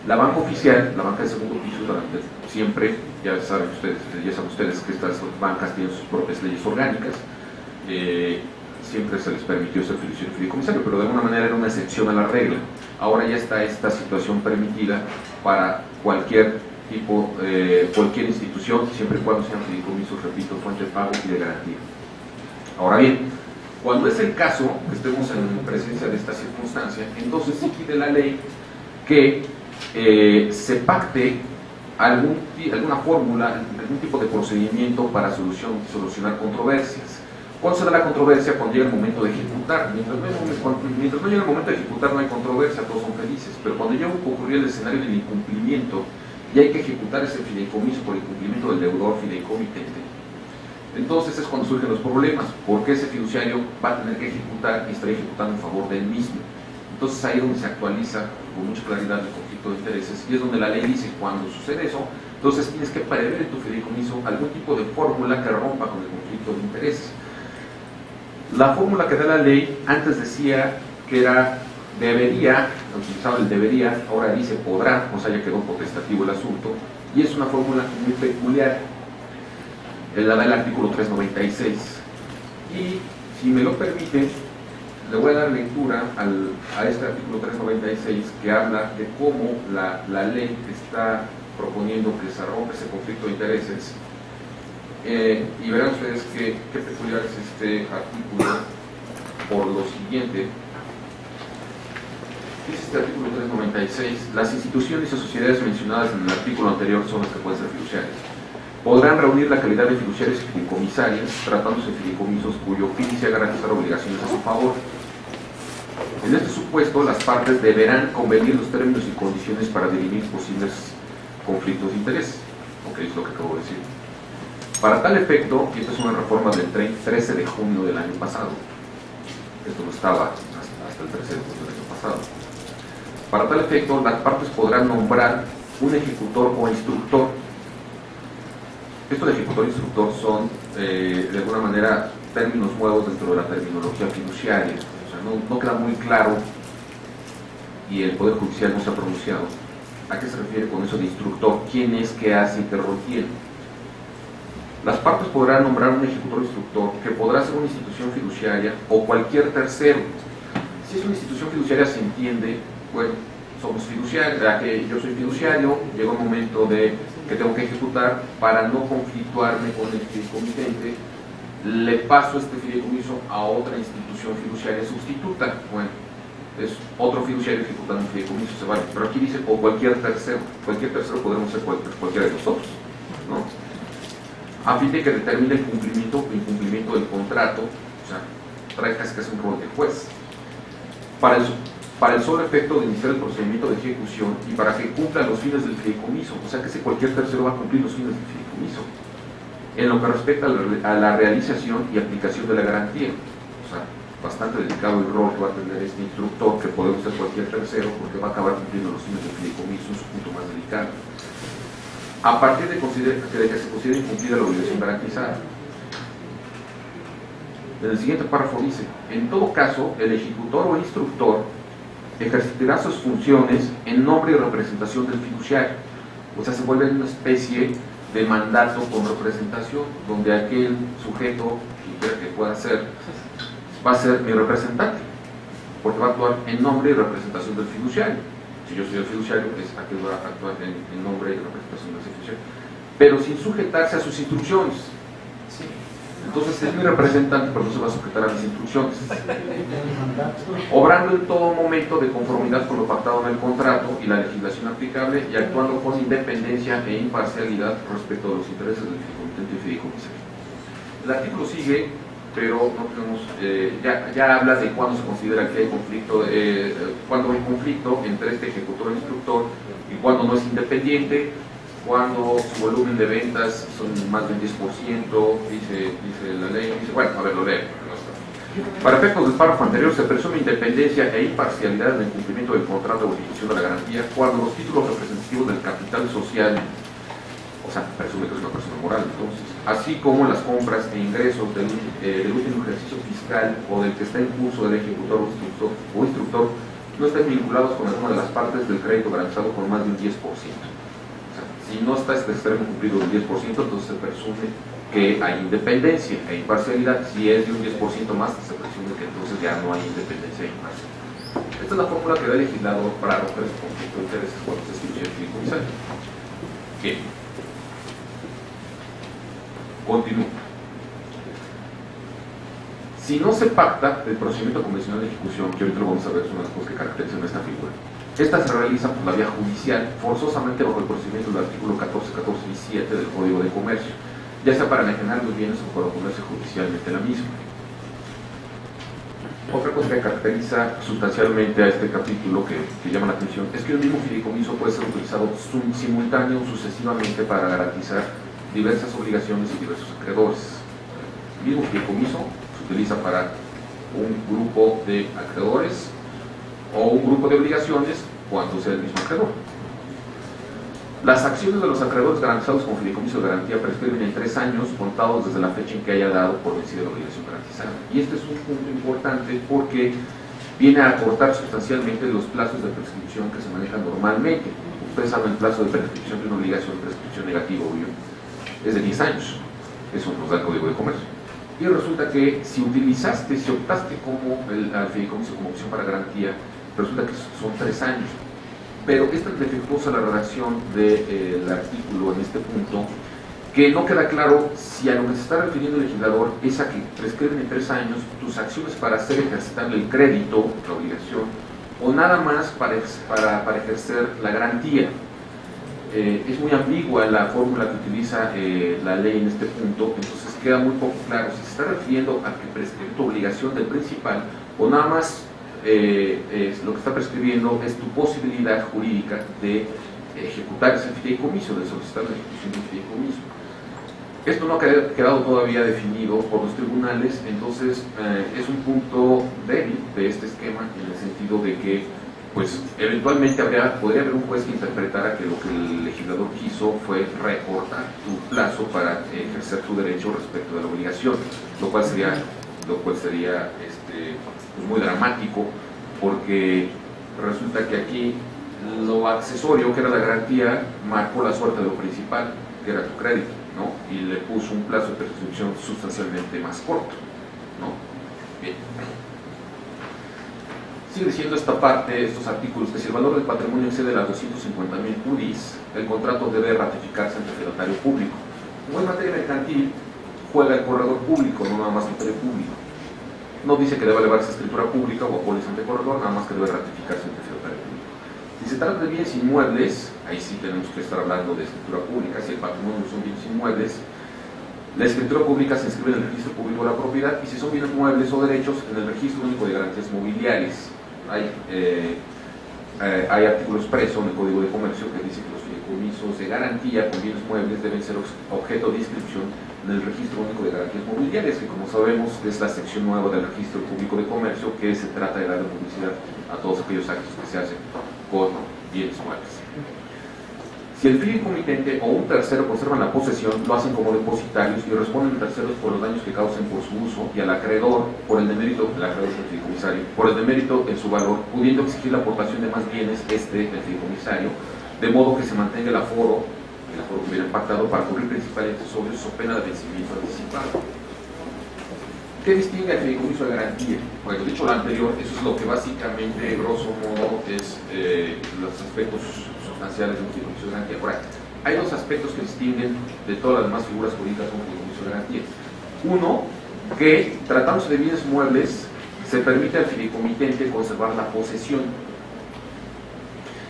La banca oficial, la banca de segundo piso, siempre, ya saben ustedes que estas bancas tienen sus propias leyes orgánicas, siempre se les permitió ser fiduciario y fideicomisario, pero de alguna manera era una excepción a la regla. Ahora ya está esta situación permitida para cualquier tipo, cualquier institución, siempre y cuando sean fideicomisos, repito, fuente de pago y de garantía. Ahora bien, cuando es el caso que estemos en presencia de esta circunstancia, entonces sí pide la ley que se pacte alguna fórmula, algún tipo de procedimiento para solucionar controversias. ¿Cuándo se da la controversia? Cuando llega el momento de ejecutar. Mientras no llega el momento de ejecutar no hay controversia, todos son felices, pero cuando ya ocurrió el escenario del incumplimiento y hay que ejecutar ese fideicomiso por el incumplimiento del deudor fideicomitente, entonces es cuando surgen los problemas, porque ese fiduciario va a tener que ejecutar y estará ejecutando en favor de él mismo. Entonces ahí es donde se actualiza con mucha claridad el conflicto de intereses y es donde la ley dice cuando sucede eso, entonces tienes que prever en tu fideicomiso algún tipo de fórmula que rompa con el conflicto de intereses. La fórmula que da la ley antes decía que era debería, utilizaba el debería, ahora dice podrá, o sea ya quedó potestativo el asunto, y es una fórmula muy peculiar. La da el artículo 396. Y si me lo permite, le voy a dar lectura a este artículo 396 que habla de cómo la ley está proponiendo que se rompa ese conflicto de intereses. Y verán ustedes qué peculiar es este artículo por lo siguiente. Dice este artículo 396: las instituciones o sociedades mencionadas en el artículo anterior son las que pueden ser fiduciarias. Podrán reunir la calidad de fiduciarios y fideicomisarias, tratándose de fideicomisos cuyo fin sea garantizar obligaciones a su favor. En este supuesto, las partes deberán convenir los términos y condiciones para dirimir posibles conflictos de interés. Ok, es lo que acabo de decir. Para tal efecto, y esta es una reforma del 13 de junio del año pasado, esto no estaba hasta el 13 de junio del año pasado. Para tal efecto, las partes podrán nombrar un ejecutor o instructor. Esto de ejecutor e instructor son, de alguna manera, términos nuevos dentro de la terminología fiduciaria. O sea, no queda muy claro, y el Poder Judicial no se ha pronunciado, ¿a qué se refiere con eso de instructor? ¿Quién es, qué hace y qué rol tiene? Las partes podrán nombrar un ejecutor o instructor que podrá ser una institución fiduciaria o cualquier tercero. Si es una institución fiduciaria se entiende, bueno, somos fiduciarios, ya que yo soy fiduciario, llega un momento de que tengo que ejecutar, para no conflictuarme con el fideicomitente, le paso este fideicomiso a otra institución fiduciaria sustituta. Bueno, es otro fiduciario ejecutando un fideicomiso, se vale, pero aquí dice o cualquier tercero podremos ser cualquiera de nosotros, ¿no? A fin de que determine el cumplimiento o incumplimiento del contrato, o sea, trae casi que es un rol de juez. Para el solo efecto de iniciar el procedimiento de ejecución y para que cumpla los fines del fideicomiso, o sea que si cualquier tercero va a cumplir los fines del fideicomiso, en lo que respecta a la realización y aplicación de la garantía. O sea, bastante delicado el rol que va a tener este instructor, que podemos ser cualquier tercero, porque va a acabar cumpliendo los fines del fideicomiso, es un punto más delicado. A partir de que se considere incumplida la obligación garantizada. En el siguiente párrafo dice: en todo caso, el ejecutor o instructor ejercitará sus funciones en nombre y representación del fiduciario. O sea, se vuelve una especie de mandato con representación, donde aquel sujeto que pueda ser, va a ser mi representante, porque va a actuar en nombre y representación del fiduciario. Si yo soy el fiduciario, es aquel va a actuar en nombre y representación del fiduciario, pero sin sujetarse a sus instrucciones. ¿Sí? Entonces es mi representante, pero no se va a sujetar a mis instrucciones, obrando en todo momento de conformidad con lo pactado en el contrato y la legislación aplicable, y actuando con independencia e imparcialidad respecto a los intereses del fideicomitente y fideicomisario. El artículo sigue, pero no tenemos, ya habla de cuándo se considera que hay conflicto, cuándo hay conflicto entre este ejecutor e instructor, y cuándo no es independiente, cuando su volumen de ventas son más del 10%, dice la ley, dice, bueno, a ver, lo leo. Para efectos del párrafo anterior, se presume independencia e imparcialidad en el cumplimiento del contrato o ejecución de la garantía cuando los títulos representativos del capital social, o sea, presume que es una persona moral, entonces, así como las compras e ingresos del último ejercicio fiscal o del que está en curso del ejecutor o instructor, no estén vinculados con alguna de las partes del crédito garantizado con más de un 10%. Si no está este extremo cumplido del 10%, entonces se presume que hay independencia e imparcialidad. Si es de un 10% más, se presume que entonces ya no hay independencia e imparcialidad. Esta es la fórmula que da el legislador para romper el conflicto de intereses cuando se instituye el fideicomisario. Bien. Continúo. Si no se pacta el procedimiento convencional de ejecución, que ahorita lo vamos a ver, son las cosas que caracterizan esta figura. Esta se realiza por la vía judicial, forzosamente bajo el procedimiento del artículo 14, 14 y 7 del Código de Comercio, ya sea para enajenar los bienes o para oponerse judicialmente la misma. Otra cosa que caracteriza sustancialmente a este capítulo que llama la atención es que un mismo fideicomiso puede ser utilizado simultáneo o sucesivamente para garantizar diversas obligaciones y diversos acreedores. El mismo fideicomiso se utiliza para un grupo de acreedores o un grupo de obligaciones cuando sea el mismo acreedor. Las acciones de los acreedores garantizados con fideicomiso de garantía prescriben en 3 años contados desde la fecha en que haya dado por vencida la obligación garantizada. Y este es un punto importante porque viene a acortar sustancialmente los plazos de prescripción que se manejan normalmente. Ustedes saben, el plazo de prescripción de una obligación de prescripción negativa, obvio, es de 10 años. Eso nos da el Código de Comercio. Y resulta que si optaste como al fideicomiso como opción para garantía, resulta que son 3 años. Pero es tan defectuosa la redacción del artículo en este punto que no queda claro si a lo que se está refiriendo el legislador es a que prescriben en 3 años tus acciones para hacer ejercitable el crédito, la obligación, o nada más para ejercer la garantía. Es muy ambigua la fórmula que utiliza la ley en este punto, entonces queda muy poco claro si se está refiriendo a que prescribe tu obligación del principal o nada más lo que está prescribiendo es tu posibilidad jurídica de ejecutar ese fideicomiso, de solicitar la ejecución del fideicomiso. Esto no ha quedado todavía definido por los tribunales, entonces es un punto débil de este esquema en el sentido de que pues eventualmente podría haber un juez que interpretara que lo que el legislador quiso fue recortar tu plazo para ejercer tu derecho respecto de la obligación, lo cual sería pues muy dramático, porque resulta que aquí lo accesorio, que era la garantía, marcó la suerte de lo principal, que era tu crédito, ¿no? Y le puso un plazo de prescripción sustancialmente más corto, ¿no? Bien. Sigue diciendo esta parte, estos artículos, que si el valor del patrimonio excede las 250.000 UDIs, el contrato debe ratificarse ante el fedatario público. Como en materia mercantil, juega el corredor público, no nada más el notario público. No dice que debe elevarse a escritura pública o a póliza ante corredor, nada más que debe ratificarse ante el fedatario público. Si se trata de bienes inmuebles, ahí sí tenemos que estar hablando de escritura pública. Si el patrimonio son bienes inmuebles, la escritura pública se inscribe en el registro público de la propiedad, y si son bienes muebles o derechos, en el registro único de garantías mobiliarias. Hay artículos expresos en el Código de Comercio que dice que los fideicomisos de garantía con bienes muebles deben ser objeto de inscripción en el registro único de garantías mobiliarias, que como sabemos es la sección nueva del registro público de comercio, que se trata de darle publicidad a todos aquellos actos que se hacen con bienes muebles. Si el fideicomitente o un tercero conservan la posesión, lo hacen como depositarios y responden terceros por los daños que causen por su uso, y al acreedor por el demérito, el acreedor del fideicomisario, por el demérito en su valor, pudiendo exigir la aportación de más bienes el fideicomisario, de modo que se mantenga el aforo que hubiera pactado para cubrir principalmente socios o pena de vencimiento anticipado. ¿Qué distingue al fideicomiso de garantía? Bueno, dicho lo anterior, eso es lo que básicamente, grosso modo, es los aspectos sustanciales de un fideicomiso de garantía. Ahora, hay dos aspectos que distinguen de todas las demás figuras jurídicas de un fideicomiso de garantía. Uno, que tratándose de bienes muebles, se permite al fideicomitente conservar la posesión,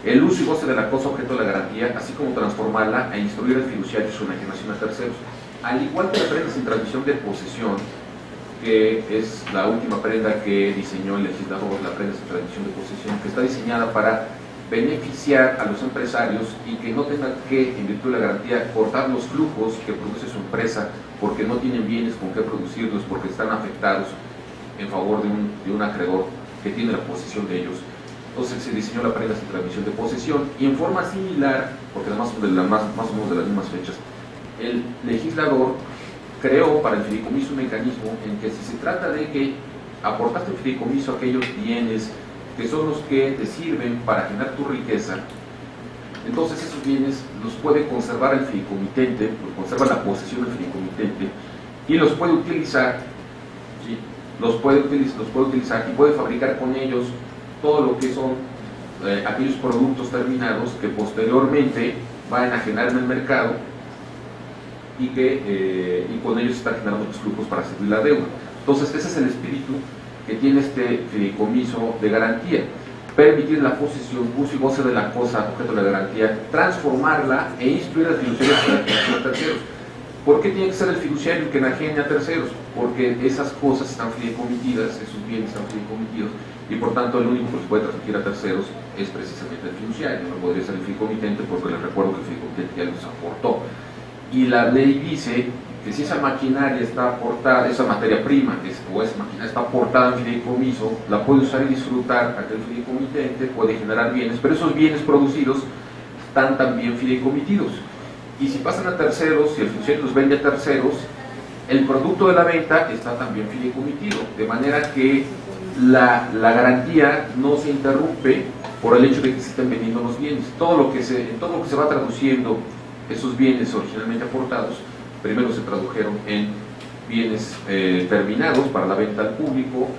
el uso y goce de la cosa objeto de la garantía, así como transformarla e instruir al fiduciario su enajenación a terceros. Al igual que la prenda sin transmisión de posesión, que es la última prenda que diseñó el legislador, la prenda sin transmisión de posesión, que está diseñada para beneficiar a los empresarios y que no tengan que, en virtud de la garantía, cortar los flujos que produce su empresa porque no tienen bienes con qué producirlos, porque están afectados en favor de un acreedor que tiene la posesión de ellos. Entonces se diseñó la prenda sin transmisión de posesión, y en forma similar, porque además más o menos de las mismas fechas, el legislador creó para el fideicomiso un mecanismo en que si se trata de que aportaste el fideicomiso a aquellos bienes que son los que te sirven para generar tu riqueza, entonces esos bienes los puede conservar el fideicomitente, conserva la posesión del fideicomitente y los puede utilizar, ¿sí? los puede utilizar y puede fabricar con ellos todo lo que son aquellos productos terminados que posteriormente va a enajenar en el mercado y con ellos está generando los flujos para servir la deuda. Entonces ese es el espíritu que tiene este fideicomiso de garantía: permitir la posesión, uso y goce de la cosa objeto de la garantía, transformarla e instruir al fiduciario para la enajenación a terceros. ¿Por qué tiene que ser el fiduciario el que enajene a terceros? Porque esas cosas están fideicomitidas, esos bienes están fideicomitidos, y por tanto el único que los puede transmitir a terceros es precisamente el fiduciario. No podría ser el fideicomitente, porque les recuerdo que el fideicomitente ya los aportó. Y la ley dice que si esa maquinaria está aportada, esa materia prima o esa maquinaria está aportada en fideicomiso, la puede usar y disfrutar aquel fideicomitente, puede generar bienes, pero esos bienes producidos están también fideicomitidos. Y si pasan a terceros, si el fiduciario los vende a terceros, el producto de la venta está también fideicomitido, de manera que la garantía no se interrumpe por el hecho de que se estén vendiendo los bienes. Todo lo que se va traduciendo, esos bienes originalmente aportados, primero se tradujeron en bienes terminados para la venta al público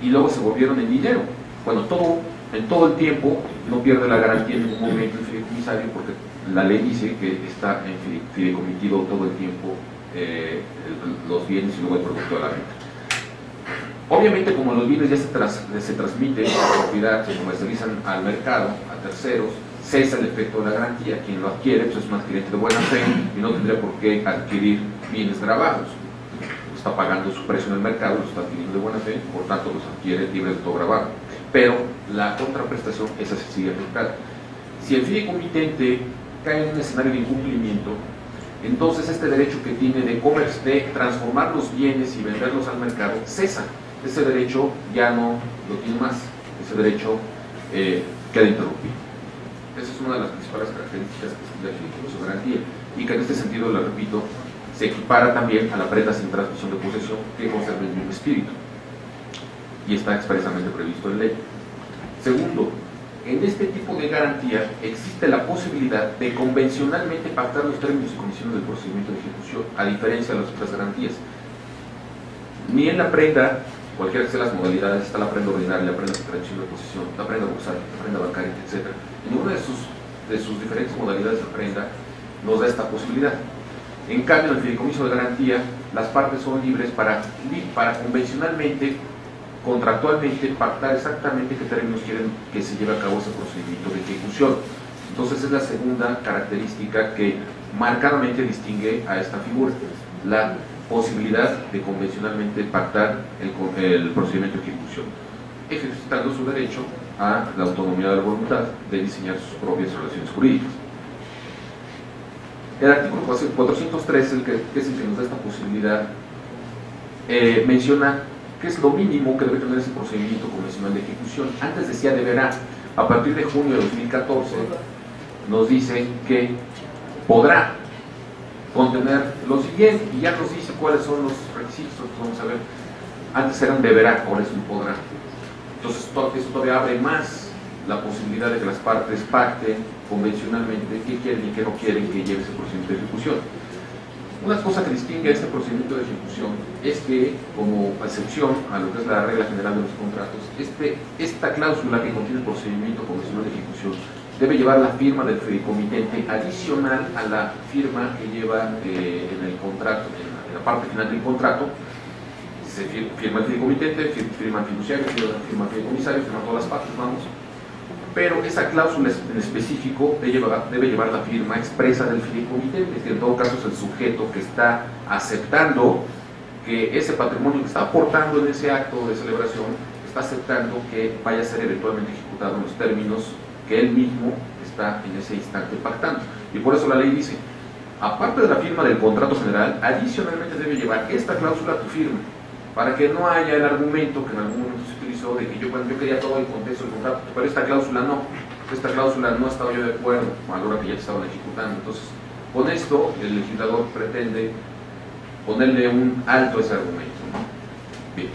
y luego se volvieron en dinero. Bueno, en todo el tiempo no pierde la garantía en ningún momento el fideicomisario, porque la ley dice que está en fideicomitido todo el tiempo los bienes y luego el producto de la venta. Obviamente, como los bienes ya se transmiten a la propiedad, se comercializan al mercado, a terceros, cesa el efecto de la garantía. Quien lo adquiere pues es un adquirente de buena fe y no tendría por qué adquirir bienes grabados. Está pagando su precio en el mercado, lo está adquiriendo de buena fe, por tanto los adquiere libre de todo grabado. Pero la contraprestación, esa se sigue afectada. Si el fideicomitente cae en un escenario de incumplimiento, entonces este derecho que tiene de transformar los bienes y venderlos al mercado cesa. Ese derecho ya no lo tiene más, ese derecho queda interrumpido. Esa es una de las principales características que tiene el fideicomiso de garantía, y que en este sentido, le repito, se equipara también a la prenda sin transmisión de posesión, que conserva el mismo espíritu y está expresamente previsto en ley. Segundo, en este tipo de garantía existe la posibilidad de convencionalmente pactar los términos y condiciones del procedimiento de ejecución, a diferencia de las otras garantías. Ni en la prenda cualquiera que sean las modalidades, está la prenda ordinaria, la prenda de tradición de posesión, la prenda bursal, la prenda bancaria, etc. Ninguna de sus diferentes modalidades de prenda nos da esta posibilidad. En cambio, en el fideicomiso de garantía, las partes son libres para convencionalmente, contractualmente, pactar exactamente qué términos quieren que se lleve a cabo ese procedimiento de ejecución. Entonces es la segunda característica que marcadamente distingue a esta figura, la posibilidad de convencionalmente pactar el procedimiento de ejecución, ejercitando su derecho a la autonomía de la voluntad de diseñar sus propias relaciones jurídicas. El artículo 403, que es el que nos da esta posibilidad, menciona qué es lo mínimo que debe tener ese procedimiento convencional de ejecución. Antes decía deberá. A partir de junio de 2014 nos dice que podrá contener lo siguiente, y ya nos dice cuáles son los requisitos. Vamos a ver, antes era un deberá, ahora es un podrá. Entonces eso todavía abre más la posibilidad de que las partes pacten convencionalmente qué quieren y qué no quieren que lleve ese procedimiento de ejecución. Una cosa que distingue a este procedimiento de ejecución es que, como excepción a lo que es la regla general de los contratos, esta cláusula que contiene el procedimiento convencional de ejecución debe llevar la firma del fideicomitente adicional a la firma que lleva en el contrato, en la parte final del contrato. Se firma el fideicomitente, firma el fiduciario, firma el fideicomisario, firma todas las partes, vamos. Pero esa cláusula en específico debe llevar la firma expresa del fideicomitente, que en todo caso es el sujeto que está aceptando que ese patrimonio que está aportando en ese acto de celebración, está aceptando que vaya a ser eventualmente ejecutado en los términos que él mismo está en ese instante pactando. Y por eso la ley dice, aparte de la firma del contrato general, adicionalmente debe llevar esta cláusula a tu firma, para que no haya el argumento que en algún momento se utilizó de que yo quería todo el contexto del contrato, pero esta cláusula no estaba yo de acuerdo a la hora que ya te estaban ejecutando. Entonces, con esto el legislador pretende ponerle un alto a ese argumento, ¿no? Bien.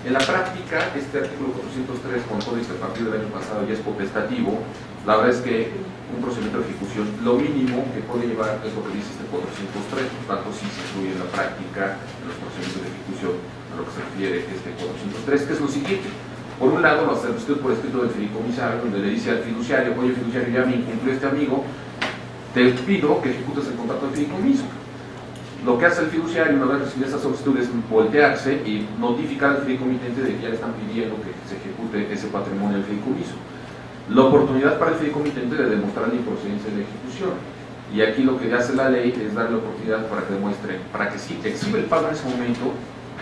En la práctica, este artículo 403, con todo esto a partir del año pasado ya es potestativo. La verdad es que un procedimiento de ejecución, lo mínimo que puede llevar es lo que dice este 403, por tanto sí se incluye en la práctica en los procedimientos de ejecución a lo que se refiere este 403, que es lo siguiente. Por un lado, la solicitud por escrito del fideicomisario, donde le dice al fiduciario, oye fiduciario, ya me incumplió este amigo, te pido que ejecutes el contrato de fideicomiso. Lo que hace el fiduciario una vez recibida esa solicitud es voltearse y notificar al fideicomitente de que ya le están pidiendo que se ejecute ese patrimonio del fideicomiso. La oportunidad para el fideicomitente de demostrar la improcedencia de la ejecución. Y aquí lo que hace la ley es darle la oportunidad para que demuestre, para que sí exhibe el pago en ese momento,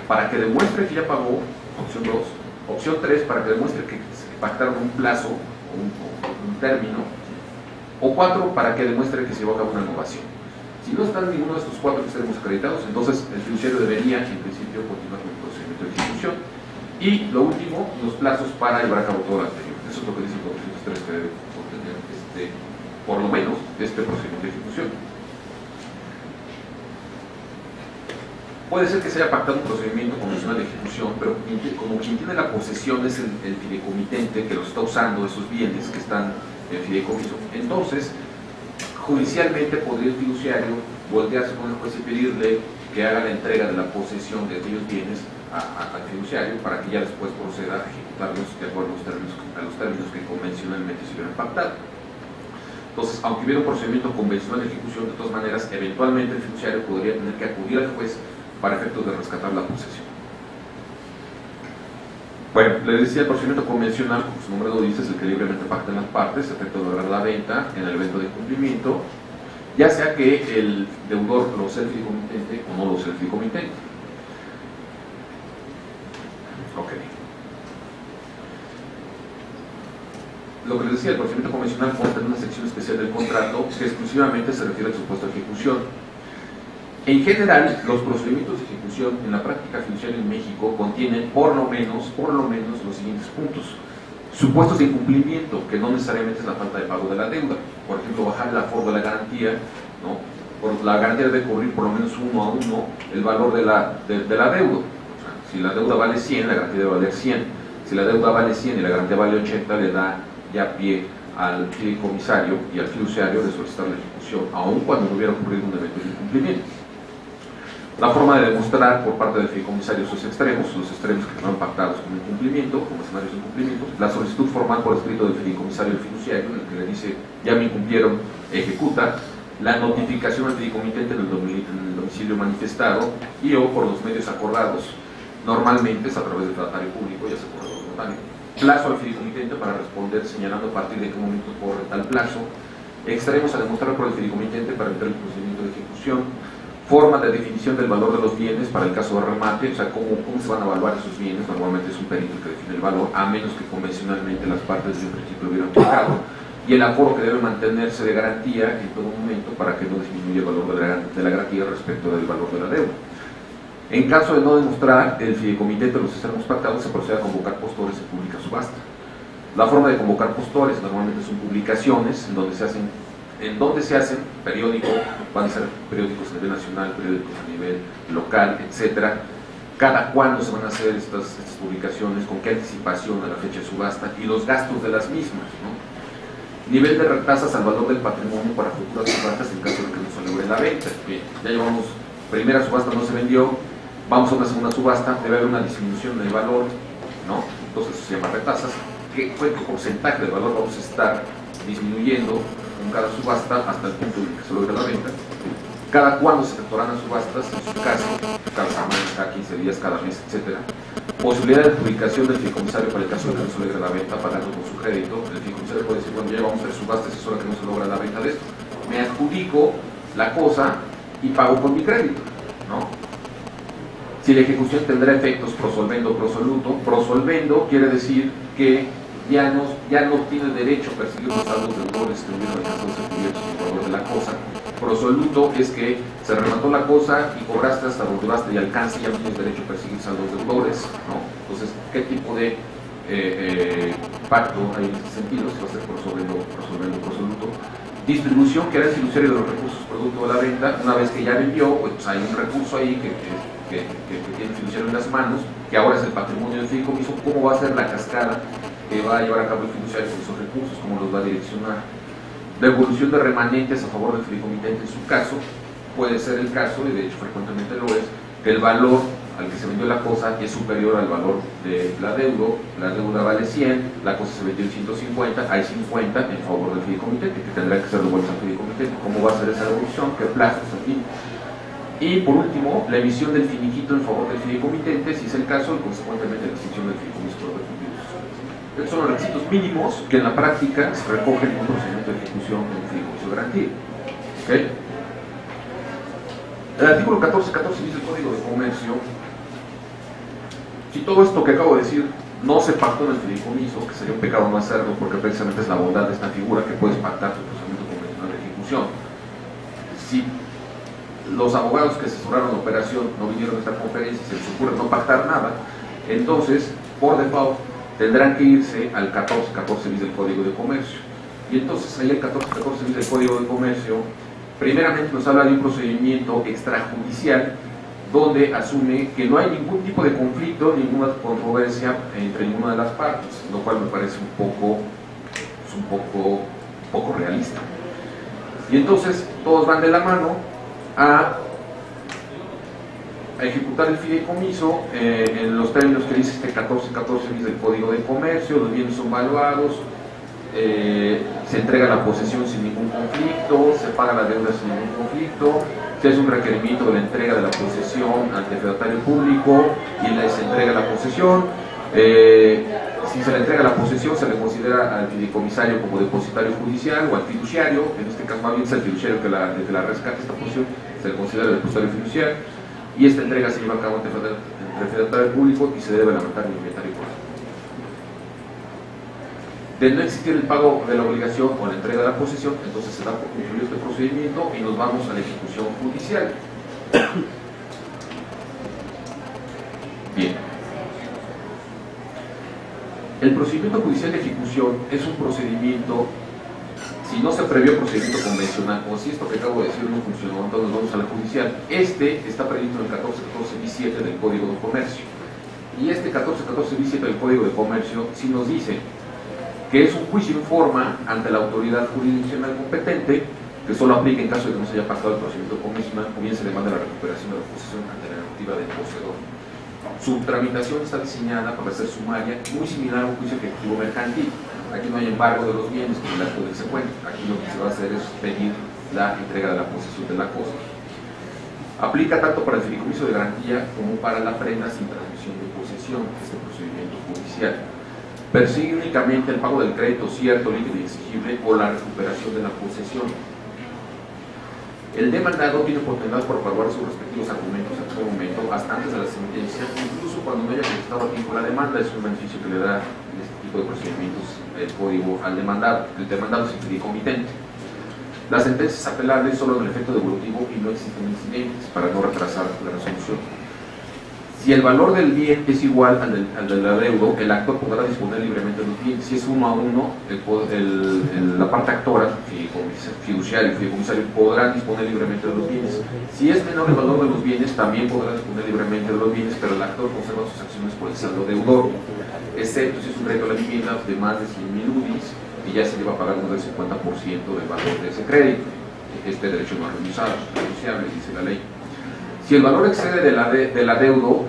para que demuestre que ya pagó, opción 2, opción 3, para que demuestre que se pactaron un plazo, un término, o 4, para que demuestre que se llevó a cabo una innovación. Si no están ninguno de estos 4 que estemos acreditados, entonces el fiduciario debería, en principio, continuar con el procedimiento de ejecución. Y lo último, los plazos para llevar a cabo todo lo anterior. Eso es lo que dice el 403 que debe contener por lo menos este procedimiento de ejecución. Puede ser que se haya pactado un procedimiento convencional de ejecución, pero como quien tiene la posesión es el fideicomitente que los está usando, esos bienes que están en fideicomiso. Entonces, judicialmente podría el fiduciario voltearse con el juez y pedirle que haga la entrega de la posesión de aquellos bienes al fiduciario para que ya después proceda a ejecutarlos de acuerdo a los términos que convencionalmente se hubieran pactado. Entonces, aunque hubiera un procedimiento convencional de ejecución, de todas maneras, eventualmente el fiduciario podría tener que acudir al juez para efectos de rescatar la posesión. Bueno, le decía, el procedimiento convencional, como su nombre lo dice, es el que libremente pactan las partes, a efecto de lograr la venta en el evento de cumplimiento, ya sea que el deudor lo sea el fideicomitente o no lo sea el fideicomitente. Ok. Lo que les decía, el procedimiento convencional consta en una sección especial del contrato que exclusivamente se refiere al supuesto de ejecución. En general, los procedimientos de ejecución en la práctica fiduciaria en México contienen por lo menos los siguientes puntos. Supuestos de incumplimiento, que no necesariamente es la falta de pago de la deuda. Por ejemplo, bajar el aforo de la garantía, ¿no? Por la garantía debe cubrir por lo menos 1 a 1 el valor de la deuda. O sea, si la deuda vale 100, la garantía debe valer 100. Si la deuda vale 100 y la garantía vale 80, le da ya pie al fideicomisario y al fiduciario de solicitar la ejecución, aun cuando no hubiera ocurrido un evento de incumplimiento. La forma de demostrar por parte del fideicomisario sus extremos que están pactados como incumplimiento, como escenarios de incumplimiento, la solicitud formal por escrito del fideicomisario al fiduciario, en el que le dice, ya me incumplieron, ejecuta, la notificación al fideicomitente en el domicilio manifestado y o por los medios acordados, normalmente es a través del tratado público, ya se corre el notario, plazo al fideicomitente para responder señalando a partir de qué momento corre tal plazo, extremos a demostrar por el fideicomitente para entrar el procedimiento de ejecución, forma de definición del valor de los bienes para el caso de remate, o sea, cómo se van a evaluar esos bienes. Normalmente es un perito el que define el valor, a menos que convencionalmente las partes de un principio hubieran fijado, y el aforo que debe mantenerse de garantía en todo momento para que no disminuya el valor de la garantía respecto del valor de la deuda. En caso de no demostrar el fideicomitente de los extremos pactados, se procede a convocar postores en pública subasta. La forma de convocar postores normalmente son publicaciones en donde se hacen periódicos, van a ser periódicos a nivel nacional, periódicos a nivel local, etcétera. Cada cuándo se van a hacer estas publicaciones, con qué anticipación a la fecha de subasta y los gastos de las mismas, ¿no? Nivel de retasas al valor del patrimonio para futuras subastas en caso de que no se logre la venta. Bien, ya llevamos, primera subasta no se vendió, vamos a una segunda subasta, debe haber una disminución del valor, ¿no? Entonces se llama retasas. ¿Qué porcentaje del valor vamos a estar disminuyendo con cada subasta hasta el punto en que se logre la venta? Cada cuándo se efectuarán las subastas, en su caso, cada semana, cada 15 días, cada mes, etc. Posibilidad de adjudicación del fideicomisario para el caso de que no se logre la venta, pagando con su crédito. El fideicomisario puede decir, bueno, ya vamos a hacer subastas, es hora que no se logra la venta de esto. Me adjudico la cosa y pago con mi crédito, ¿no? Si la ejecución tendrá efectos prosolvendo o prosoluto, prosolvendo quiere decir que ya no tiene derecho a perseguir los saldos deudores que hubieran alcanzado ser cubiertos en favor de la cosa. Prosoluto es que se remató la cosa y cobraste hasta donde basta y alcance, ya no tienes derecho a perseguir saldos deudores, ¿no? Entonces, ¿qué tipo de pacto hay en este sentido? Si va a ser prosolvendo, prosoluto. Distribución, que era el fiduciario de los recursos producto de la venta. Una vez que ya vendió, pues hay un recurso ahí que tiene el fiduciario en las manos, que ahora es el patrimonio del fideicomiso. ¿Cómo va a ser la cascada que va a llevar a cabo el fiduciario con esos recursos? ¿Cómo los va a direccionar? Devolución de remanentes a favor del fideicomitente en su caso, puede ser el caso, y de hecho frecuentemente lo es, que el valor al que se vendió la cosa es superior al valor de la deuda vale 100, la cosa se vendió en 150, hay 50 en favor del fideicomitente, que tendrá que ser devuelta al fideicomitente. ¿Cómo va a ser esa devolución? ¿Qué plazos? En fin. Y por último, la emisión del finiquito en favor del fideicomitente, si es el caso, y consecuentemente la extinción del fideicomiso por haber cumplido sus obligaciones. Estos son los requisitos mínimos que en la práctica se recogen en un procedimiento de ejecución con un fideicomiso de garantía. ¿Okay? El artículo 14.14 dice el Código de Comercio: si todo esto que acabo de decir no se pactó en el fideicomiso, que sería un pecado no hacerlo, porque precisamente es la bondad de esta figura, que puedes pactar tu procedimiento convencional de ejecución. Si los abogados que asesoraron la operación no vinieron a esta conferencia y se les ocurre no pactar nada, entonces, por default, tendrán que irse al 14.14 bis del Código de Comercio. Y entonces ahí el 14.14 bis del Código de Comercio primeramente nos habla de un procedimiento extrajudicial donde asume que no hay ningún tipo de conflicto, ninguna controversia entre ninguna de las partes, lo cual me parece un poco realista. Y entonces todos van de la mano a ejecutar el fideicomiso en los términos que dice este 14.14 bis del Código de Comercio. Los bienes son valuados, se entrega la posesión sin ningún conflicto, se paga la deuda sin ningún conflicto, se hace un requerimiento de la entrega de la posesión ante el fedatario público y se entrega la posesión. Si se le entrega la posesión, se le considera al fideicomisario como depositario judicial o al fiduciario. En este caso, más bien es el fiduciario que la rescate esta posesión, se le considera el depositario fiduciario, y esta entrega se lleva a cabo ante el fedatario público y se debe lamentar el inventario correspondiente. De no existir el pago de la obligación o la entrega de la posesión, entonces se da por concluido este procedimiento y nos vamos a la ejecución judicial. Bien. El procedimiento judicial de ejecución es un procedimiento, si no se previó procedimiento convencional, o si esto que acabo de decir no funcionó, entonces vamos a la judicial. Este está previsto en el 14.14 bis 7 del Código de Comercio. Y este 14.14 bis 7 del Código de Comercio sí nos dice que es un juicio en forma ante la autoridad jurisdiccional competente que solo aplica en caso de que no se haya pactado el procedimiento comisional o bien se demanda la recuperación de la posesión ante la negativa del poseedor. Su tramitación está diseñada para ser sumaria, muy similar a un juicio ejecutivo mercantil. Aquí no hay embargo de los bienes como el acto del secuente. Aquí lo que se va a hacer es pedir la entrega de la posesión de la cosa. Aplica tanto para el fideicomiso de garantía como para la prenda sin transmisión de posesión, este procedimiento judicial. Persigue únicamente el pago del crédito cierto, líquido y exigible o la recuperación de la posesión. El demandado tiene oportunidad por evaluar sus respectivos argumentos en todo momento, hasta antes de la sentencia, incluso cuando no haya contestado a tiempo la demanda. Es un beneficio que le da en este tipo de procedimientos el código al demandado. El demandado es el fideicomitente. Las sentencias apelables solo en el efecto devolutivo y no existen incidentes para no retrasar la resolución. Si el valor del bien es igual al del adeudo, el actor podrá disponer libremente de los bienes. Si es 1 a 1, la parte actora, fiduciario y fideicomisario, podrán disponer libremente de los bienes. Si es menor el valor de los bienes, también podrá disponer libremente de los bienes, pero el actor conserva sus acciones por el saldo deudor, excepto si es un crédito a la vivienda de más de 100.000 UDIs y ya se le va a pagar más del 50% del valor de ese crédito. Este derecho no es renunciable, dice la ley. Si el valor excede del adeudo,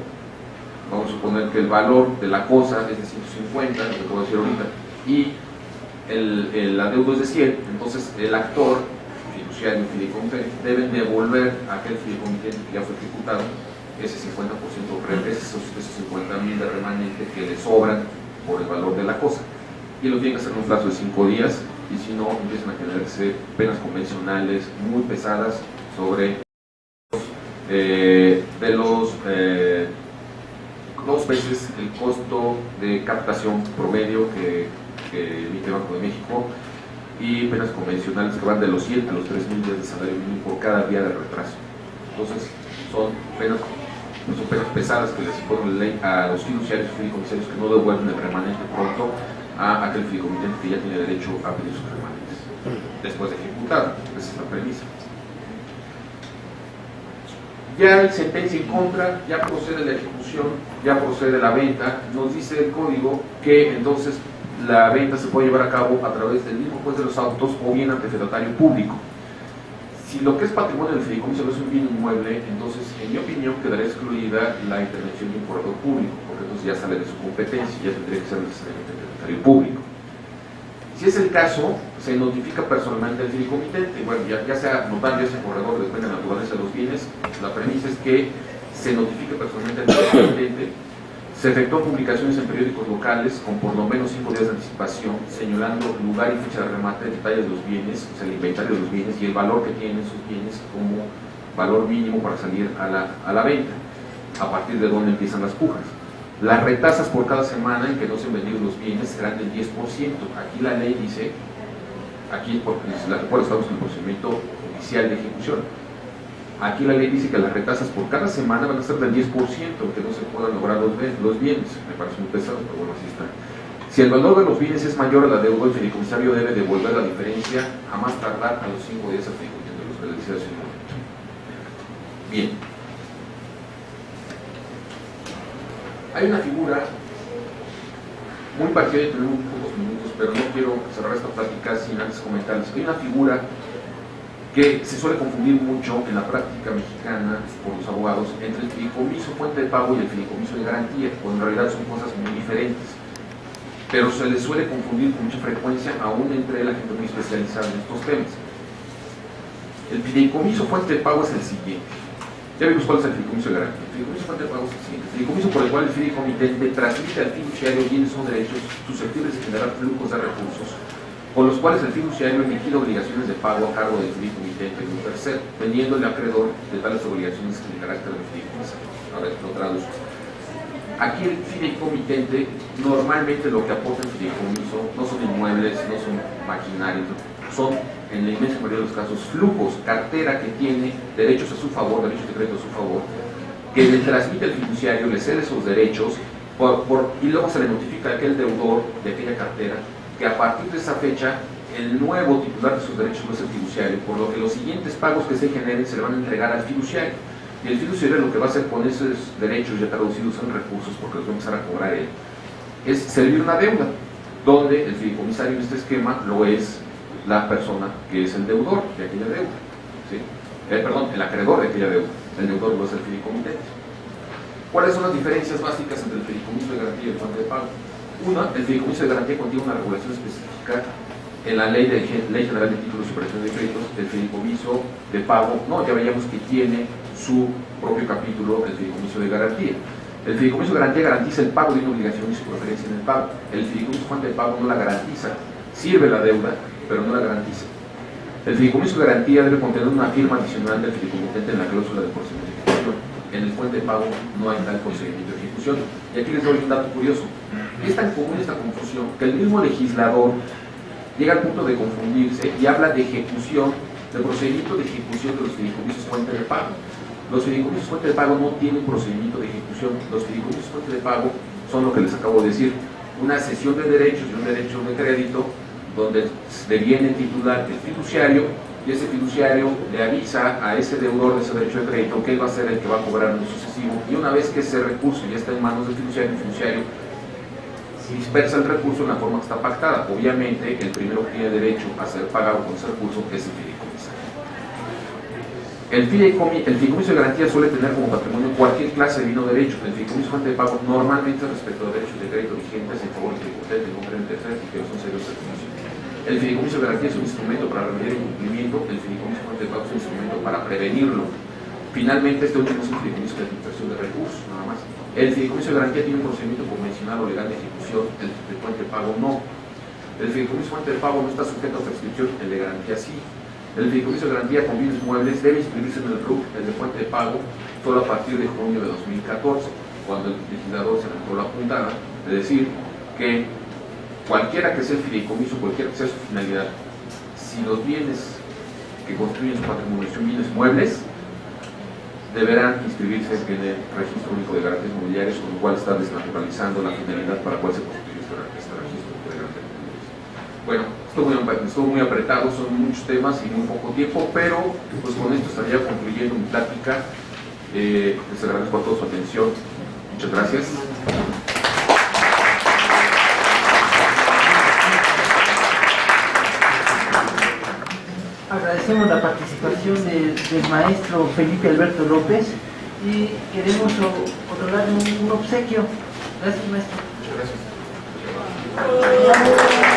vamos a suponer que el valor de la cosa es de 150, lo que puedo decir ahorita, y el adeudo es de 100, entonces el actor, fiduciario y fideicomitente, deben devolver a aquel fideicomitente que ya fue ejecutado ese 50%, esos 50.000 de remanente que le sobran por el valor de la cosa. Y lo tienen que hacer en un plazo de 5 días, y si no, empiezan a generarse penas convencionales muy pesadas sobre de los 2 veces el costo de captación promedio que emite Banco de México, y penas convencionales que van de los 100 a los 3.000 días de salario mínimo por cada día de retraso. Entonces son penas pesadas que les impone la ley a los fiduciarios y fideicomisarios que no devuelven el remanente pronto a aquel fideicomitente que ya tiene derecho a pedir sus remanentes después de ejecutado. Esa es la premisa. Ya hay sentencia en contra, ya procede la ejecución, ya procede la venta. Nos dice el código que entonces la venta se puede llevar a cabo a través del mismo juez de los autos o bien ante fedatario público. Si lo que es patrimonio del fideicomiso no es un bien inmueble, entonces en mi opinión quedaría excluida la intervención de un corredor público, porque entonces ya sale de su competencia y ya tendría que ser necesariamente el fedatario público. Si es el caso, se notifica personalmente al fideicomitente. Bueno, ya sea notario, ya sea corredor, depende de la naturaleza de los bienes. La premisa es que se notifique personalmente al fideicomitente. Se efectúan publicaciones en periódicos locales con por lo menos 5 días de anticipación, señalando lugar y fecha de remate, detalles de los bienes, o sea, el inventario de los bienes y el valor que tienen sus bienes como valor mínimo para salir a la venta, a partir de donde empiezan las pujas. Las retasas por cada semana en que no se han vendido los bienes serán del 10%. Aquí la ley dice, aquí porque estamos en el procedimiento oficial de ejecución, aquí la ley dice que las retasas por cada semana van a ser del 10%, aunque no se puedan lograr los bienes. Me parece muy pesado, pero bueno, así está. Si el valor de los bienes es mayor al adeudo, el fideicomisario debe devolver la diferencia a más tardar a los 5 días al fideicomisario, de los que les decía hace un momento. Bien. Hay una figura muy parecida, y tenemos muy pocos minutos, pero no quiero cerrar esta plática sin antes comentarles. Hay una figura que se suele confundir mucho en la práctica mexicana por los abogados entre el fideicomiso fuente de pago y el fideicomiso de garantía, cuando en realidad son cosas muy diferentes. Pero se les suele confundir con mucha frecuencia, aún entre la gente muy especializada en estos temas. El fideicomiso fuente de pago es el siguiente. Ya vimos cuál es el fideicomiso de garantía. El fideicomiso fuente de pago es el siguiente. El fideicomiso por el cual el fideicomitente transmite al fiduciario bienes o derechos susceptibles de generar flujos de recursos, con los cuales el fiduciario emitido obligaciones de pago a cargo del fideicomitente de un tercero, teniéndole acreedor de tales obligaciones en el carácter del fideicomiso. A ver, lo traduzco. Aquí el fideicomitente, normalmente lo que aporta el fideicomiso no son inmuebles, no son maquinarias, son en la inmensa mayoría de los casos flujos, cartera que tiene derechos a su favor, derechos de crédito a su favor, que le transmite al fiduciario, le cede esos derechos y luego se le notifica a aquel deudor de aquella cartera que a partir de esa fecha el nuevo titular de esos derechos no es el fiduciario, por lo que los siguientes pagos que se generen se le van a entregar al fiduciario. Y el fiduciario lo que va a hacer con esos derechos ya traducidos en recursos, porque los va a empezar a cobrar él, es servir una deuda, donde el fideicomisario en este esquema lo es la persona que es el deudor de aquella deuda, ¿sí? Perdón, el acreedor de aquella deuda. El deudor no es el fideicomitente. ¿Cuáles son las diferencias básicas entre el fideicomiso de garantía y el fuente de pago? Una, el fideicomiso de garantía contiene una regulación específica en la Ley General de Títulos y Operaciones de Créditos. El fideicomiso de pago, no, ya veíamos que tiene su propio capítulo, el fideicomiso de garantía. El fideicomiso de garantía garantiza el pago de una obligación y su preferencia en el pago. El fideicomiso fuente de pago no la garantiza, sirve la deuda, pero no la garantiza. El fideicomiso de garantía debe contener una firma adicional del fideicomitente en la cláusula de procedimiento de ejecución. En el fuente de pago no hay tal procedimiento de ejecución. Y aquí les doy un dato curioso. Es tan común esta confusión que el mismo legislador llega al punto de confundirse y habla de ejecución, del procedimiento de ejecución de los fideicomisos fuente de pago. Los fideicomisos fuente de pago no tienen procedimiento de ejecución. Los fideicomisos fuente de pago son lo que les acabo de decir, una cesión de derechos y un derecho de crédito donde deviene el titular el fiduciario, y ese fiduciario le avisa a ese deudor de ese derecho de crédito que él va a ser el que va a cobrar en lo sucesivo, y una vez que ese recurso ya está en manos del fiduciario, el fiduciario dispersa el recurso en la forma que está pactada. Obviamente el primero que tiene derecho a ser pagado con ese recurso es el fideicomisario. El fideicomiso de garantía suele tener como patrimonio cualquier clase de bien o derecho. El fideicomiso fuente de pago normalmente respecto a derechos de crédito vigentes en favor del fideicomitente, el nombre del tercero y que no son serios servicios. El fideicomiso de garantía es un instrumento para remediar el incumplimiento. El fideicomiso fuente de pago es un instrumento para prevenirlo. Finalmente, este último es un fideicomiso de administración de recursos, nada más. El fideicomiso de garantía tiene un procedimiento convencional o legal de ejecución, el de fuente de pago no. El fideicomiso fuente de pago no está sujeto a prescripción, el de garantía sí. El fideicomiso de garantía con bienes muebles debe inscribirse en el RUC, el de fuente de pago, solo a partir de junio de 2014, cuando el legislador se encontró la puntada de decir que cualquiera que sea el fideicomiso, cualquiera que sea su finalidad, si los bienes que construyen su patrimonio son bienes muebles, deberán inscribirse en el Registro Único de Garantías Inmobiliarias, con lo cual está desnaturalizando la finalidad para la cual se constituye este registro de garantías inmobiliarias. Bueno, estuvo muy apretado, son muchos temas y muy poco tiempo, pero pues con esto estaría concluyendo mi plática. Les agradezco a todos su atención. Muchas gracias. Agradecemos la participación del maestro Felipe Alberto López y queremos otorgar un obsequio. Gracias, maestro. Muchas gracias.